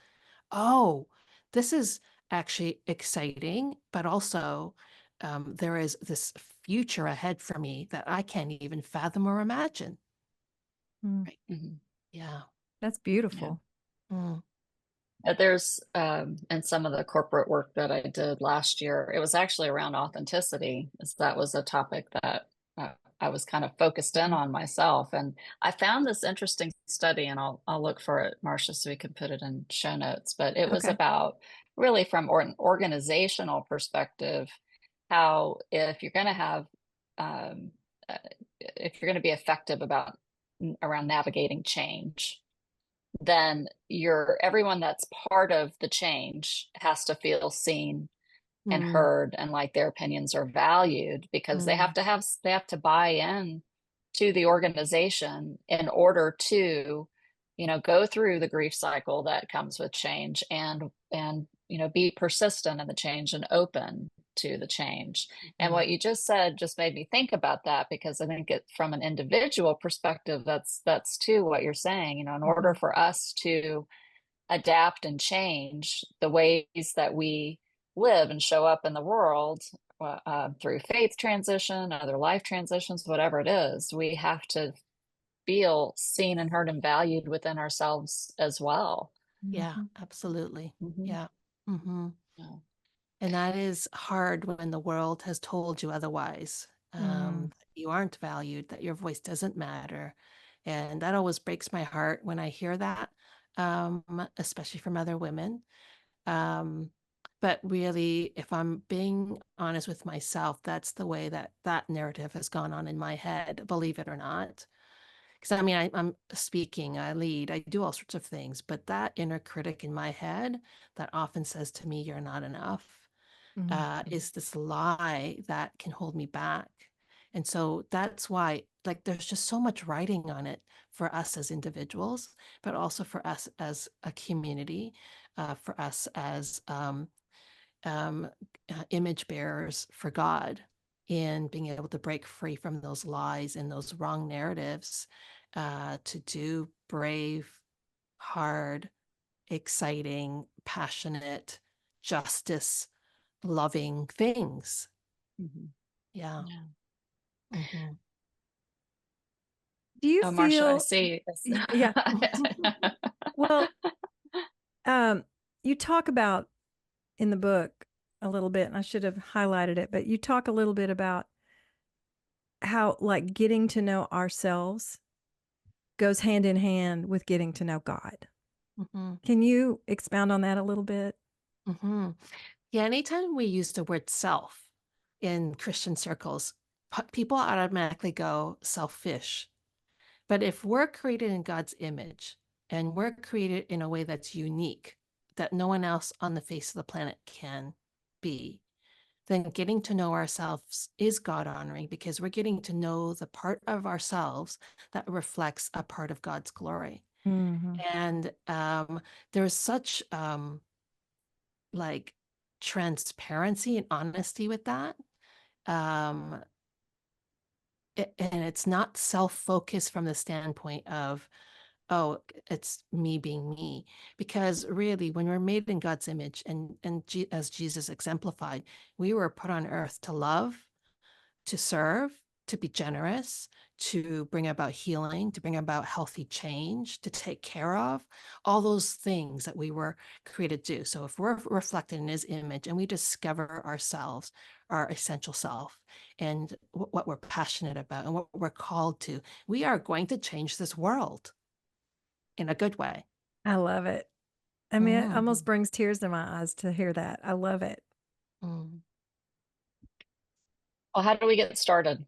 oh, this is actually exciting, but also there is this future ahead for me that I can't even fathom or imagine. Mm. Right. Mhm. Yeah. That's beautiful. Mm. There's in some of the corporate work that I did last year, it was actually around authenticity. That was a topic that I was kind of focused in on myself, and I found this interesting study, and I'll look for it, Marcia, so we can put it in show notes. But it was Okay. about really from an organizational perspective, how if you're going to have uh, if you're going to be effective about around navigating change, then everyone that's part of the change has to feel seen and Mm. heard, and like their opinions are valued, because they have to buy in to the organization in order to go through the grief cycle that comes with change, and be persistent in the change and open to the change. And what you just said just made me think about that, because I think it from an individual perspective, that's too what you're saying. In order for us to adapt and change the ways that we live and show up in the world, through faith transition, other life transitions, whatever it is, we have to feel seen and heard and valued within ourselves as well. Yeah, absolutely. Mhm. Yeah. Mm-hmm. Yeah. And that is hard when the world has told you otherwise, that you aren't valued, that your voice doesn't matter. And that always breaks my heart when I hear that, especially from other women. Um, but really, if I'm being honest with myself, that's the way that narrative has gone on in my head, believe it or not. Because I mean, I'm speaking, I lead, I do all sorts of things, but that inner critic in my head that often says to me, "You're not enough," is this lie that can hold me back. And so that's why, like, there's just so much writing on it for us as individuals, but also for us as a community, for us as image bearers for God, in being able to break free from those lies and those wrong narratives, to do brave, hard, exciting, passionate, justice loving things. Mhm. Yeah. Yeah. Mm-hmm. Do you Oh, Marcia, I feel, see. yeah. Well, you talk about in the book a little bit, and I should have highlighted it, but you talk a little bit about how like getting to know ourselves goes hand in hand with getting to know God. Mm-hmm. Can you expound on that a little bit? Mm-hmm. Yeah, anytime we use the word self in Christian circles, people automatically go selfish. But if we're created in God's image and we're created in a way that's unique, that no one else on the face of the planet can be, then getting to know ourselves is God honoring, because we're getting to know the part of ourselves that reflects a part of God's glory. Mhm. And there's such like transparency and honesty with that. And it's not self-focused from the standpoint of, oh, it's me being me. Because really, when we're made in God's image, and as Jesus exemplified, we were put on earth to love, to serve, to be generous, to bring about healing, to bring about healthy change, to take care of, all those things that we were created to do. So if we're reflected in his image and we discover ourselves, our essential self, and what we're passionate about and what we're called to, we are going to change this world in a good way. I love it. I mean, it almost brings tears to my eyes to hear that. I love it. Mm. Well, how do we get started?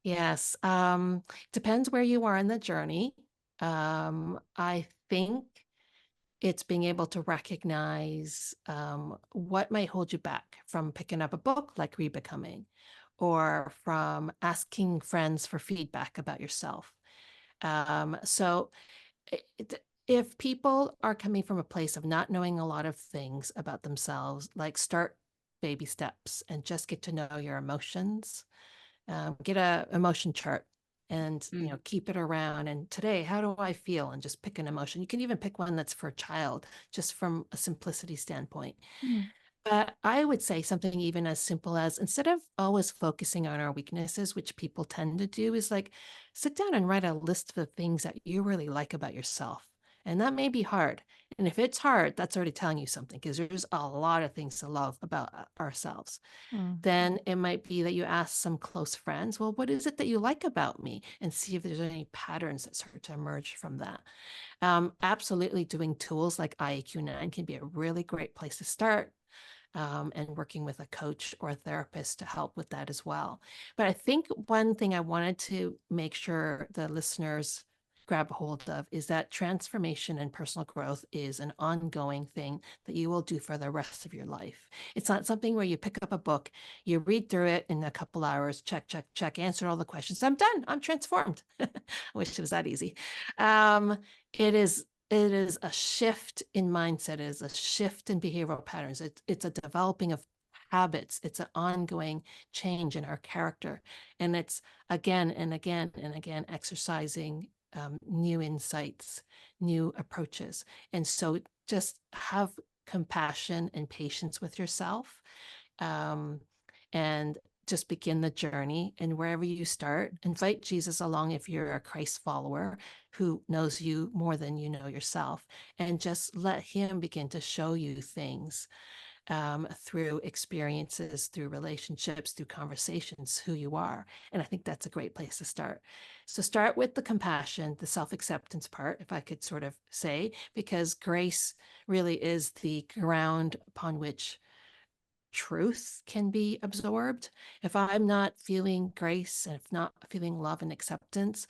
Yes. Depends where you are in the journey. I think it's being able to recognize what might hold you back from picking up a book like Rebecoming, or from asking friends for feedback about yourself. So if people are coming from a place of not knowing a lot of things about themselves, like start baby steps and just get to know your emotions. Get a emotion chart and keep it around. And today, how do I feel? And just pick an emotion. You can even pick one that's for a child, just from a simplicity standpoint. Mm. But I would say something even as simple as, instead of always focusing on our weaknesses, which people tend to do, is like sit down and write a list of the things that you really like about yourself. And that may be hard. And if it's hard, that's already telling you something, because there's a lot of things to love about ourselves. Mm. Then it might be that you ask some close friends, well, what is it that you like about me? And see if there's any patterns that start to emerge from that. Absolutely, doing tools like IEQ9 can be a really great place to start. And working with a coach or a therapist to help with that as well. But I think one thing I wanted to make sure the listeners grab hold of is that transformation and personal growth is an ongoing thing that you will do for the rest of your life. It's not something where you pick up a book, you read through it in a couple hours, check, check, check, answer all the questions. I'm done. I'm transformed. I wish it was that easy. It is a shift in mindset. It is a shift in behavioral patterns. It's a developing of habits. It's an ongoing change in our character. And it's again and again and again exercising new insights, new approaches. And so just have compassion and patience with yourself, and just begin the journey. And wherever you start, invite Jesus along if you're a Christ follower who knows you more than you know yourself, and just let him begin to show you things through experiences, through relationships, through conversations, who you are. And I think that's a great place to start. So start with the compassion, the self-acceptance part, if I could sort of say, because grace really is the ground upon which truth can be absorbed. If I'm not feeling grace, and if not feeling love and acceptance,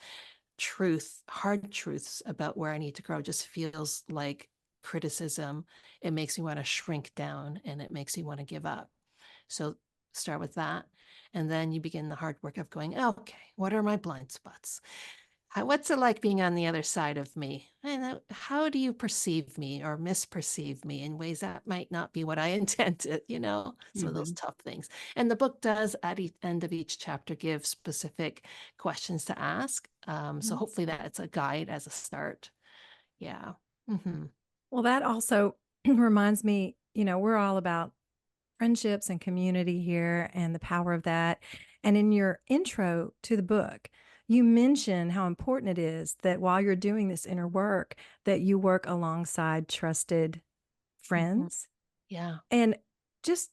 truth, hard truths about where I need to grow just feels like criticism. It makes me want to shrink down, and it makes me want to give up. So start with that. And then you begin the hard work of going, okay, what are my blind spots? What's it like being on the other side of me? And how do you perceive me or misperceive me in ways that might not be what I intended, some of those tough things. And the book does, at the end of each chapter, give specific questions to ask. So hopefully that's a guide as a start. Yeah. Well, that also reminds me, we're all about friendships and community here and the power of that. And in your intro to the book, you mention how important it is that while you're doing this inner work, that you work alongside trusted friends. Yeah. And just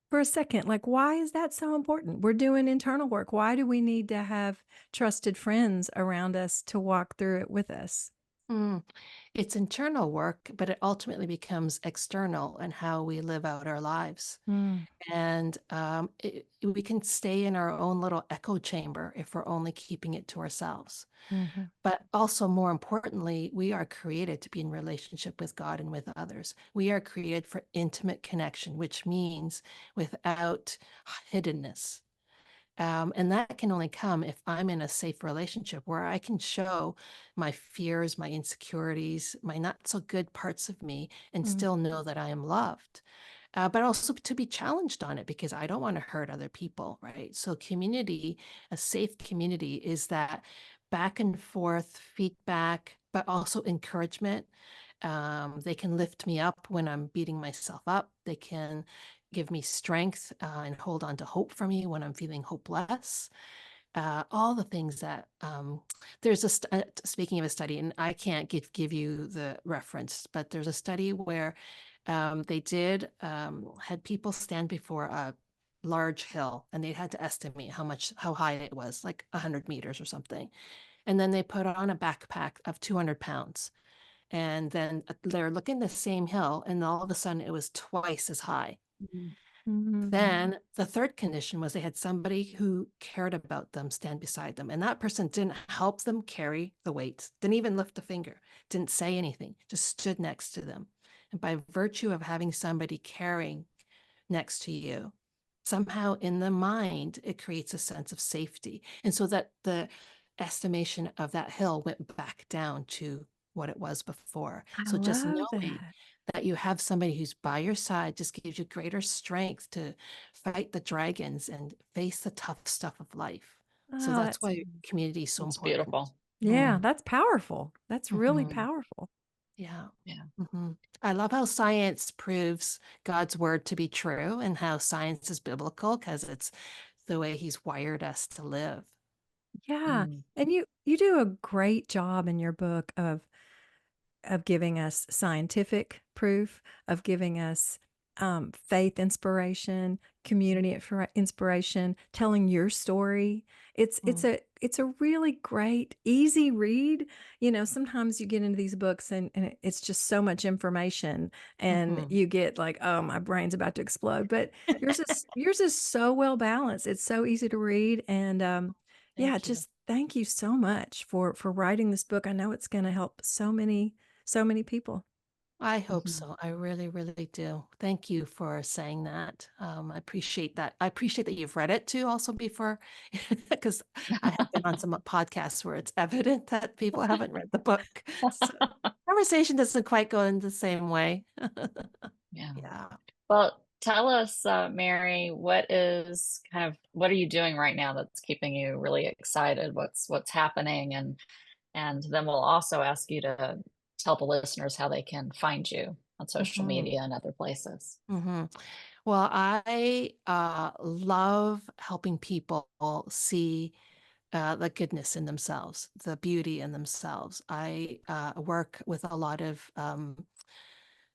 for a second, like, why is that so important? We're doing internal work. Why do we need to have trusted friends around us to walk through it with us? Mm. It's internal work, but it ultimately becomes external and how we live out our lives. Mm, And we can stay in our own little echo chamber if we're only keeping it to ourselves. mhm, But also, more importantly, we are created to be in relationship with God and with others. We are created for intimate connection, which means without hiddenness. And that can only come if I'm in a safe relationship where I can show my fears, my insecurities, my not so good parts of me, and mm, still know that I am loved. But also to be challenged on it because I don't want to hurt other people, right? So, community, a safe community, is that back and forth feedback, but also encouragement. They can lift me up when I'm beating myself up. They can give me strength and hold on to hope for me when I'm feeling hopeless. All the things that there's speaking of a study, and I can't give you the reference, but there's a study where they did had people stand before a large hill, and they had to estimate how high it was, like 100 meters or something. And then they put on a backpack of 200 pounds. And then they're looking the same hill, and all of a sudden it was twice as high. mhm. Then the third condition was they had somebody who cared about them stand beside them. And that person didn't help them carry the weights, didn't even lift a finger, didn't say anything, just stood next to them. And by virtue of having somebody caring next to you, somehow in the mind, it creates a sense of safety. And so that the estimation of that hill went back down to what it was before. I So just love knowing that. that you have somebody who's by your side just gives you greater strength to fight the dragons and face the tough stuff of life. So Oh, that's that's why community is so It's important. beautiful. yeah, that's powerful. That's really Mhm. powerful. Yeah. Yeah. I love how science proves God's word to be true and how science is biblical because it's the way he's wired us to live. Yeah, Mm. and you do a great job in your book of giving us scientific proof, of giving us faith inspiration, community inspiration, telling your story. Mm, It's a really great, easy read. You know, sometimes you get into these books and it's just so much information, and mhm. you get like, oh, my brain's about to explode. But yours is so well balanced. It's so easy to read, and yeah, Thank you. just thank you so much for writing this book. I know it's going to help so many people. I hope Mhm. so. I really, really do. Thank you for saying that. I appreciate that. I appreciate that you've read it too, also before, because I have been on some podcasts where it's evident that people haven't read the book. So conversation doesn't quite go in the same way. Yeah. Yeah. Well, tell us, Mary, what are you doing right now that's keeping you really excited? What's happening? And then we'll also ask you to tell the listeners how they can find you on social Mhm. media and other places. Mhm. Well, I love helping people see the goodness in themselves, the beauty in themselves. I work with a lot of,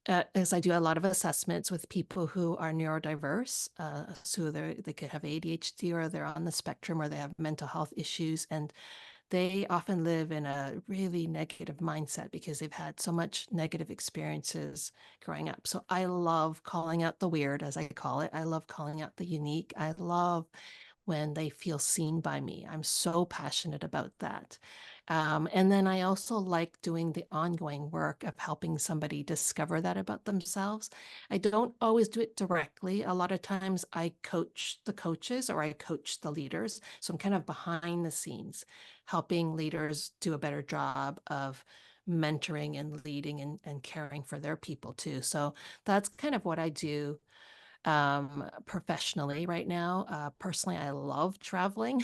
as I do a lot of assessments with people who are neurodiverse. So they could have ADHD or they're on the spectrum or they have mental health issues. And they often live in a really negative mindset because they've had so much negative experiences growing up. So I love calling out the weird, as I call it. I love calling out the unique. I love when they feel seen by me. I'm so passionate about that. And then I also like doing the ongoing work of helping somebody discover that about themselves. I don't always do it directly. A lot of times I coach the coaches or I coach the leaders. So I'm kind of behind the scenes, helping leaders do a better job of mentoring and leading and caring for their people too. So that's kind of what I do professionally right now. Personally, I love traveling.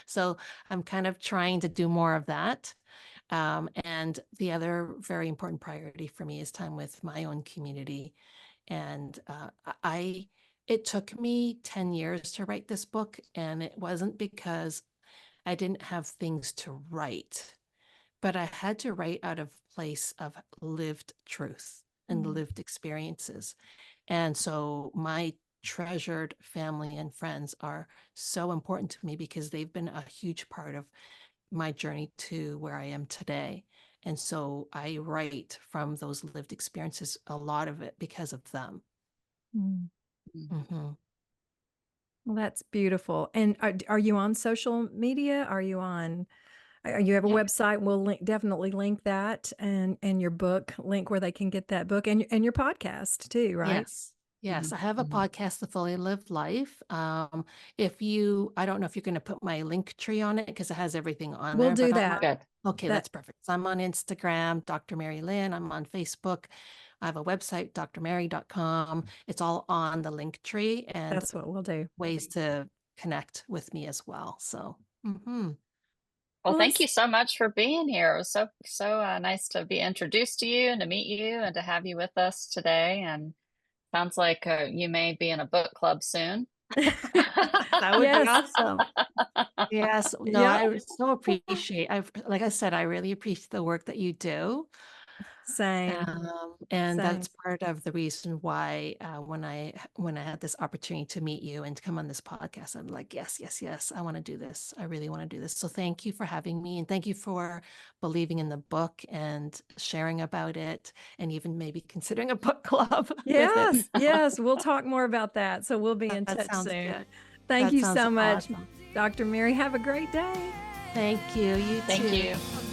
So I'm kind of trying to do more of that. And the other very important priority for me is time with my own community. And it took me 10 years to write this book, and it wasn't because I didn't have things to write, but I had to write out of place of lived truth and Mm. lived experiences. And so my treasured family and friends are so important to me because they've been a huge part of my journey to where I am today. And so I write from those lived experiences, a lot of it because of them. Mm. Mhm. Well, that's beautiful. And are you on social media? Are you on? You have a Yeah. website? We'll definitely link that, and your book link where they can get that book, and your podcast too, right? Yes. Yes. Mhm. I have a Mhm. podcast, The Fully Lived Life. I don't know if you're going to put my link tree on it because it has everything on We'll there, do but I'm on, that. Good. okay, That that's perfect. So I'm on Instagram, Dr. Mary Lynn. I'm on Facebook. I have a website, drmary.com. It's all on the link tree and that's what we'll do. ways to connect with me as well. So, Well, Well, thank you let's. so much for being here. It was so nice to be introduced to you and to meet you and to have you with us today. And sounds like you may be in a book club soon. that would be Yes. awesome. Yes. No, Yep. I so appreciate, like I said, I really appreciate the work that you do. Same. And Same. that's part of the reason why when I had this opportunity to meet you and to come on this podcast, I'm like, yes, yes, yes, I want to do this. I really want to do this. So thank you for having me, and thank you for believing in the book and sharing about it, and even maybe considering a book club with it. Yes. Yes. We'll talk more about that. So we'll be in That touch sounds soon. good. Thank That you sounds so much, awesome. Dr. Mary. Have a great day. Thank you. You Thank too. you.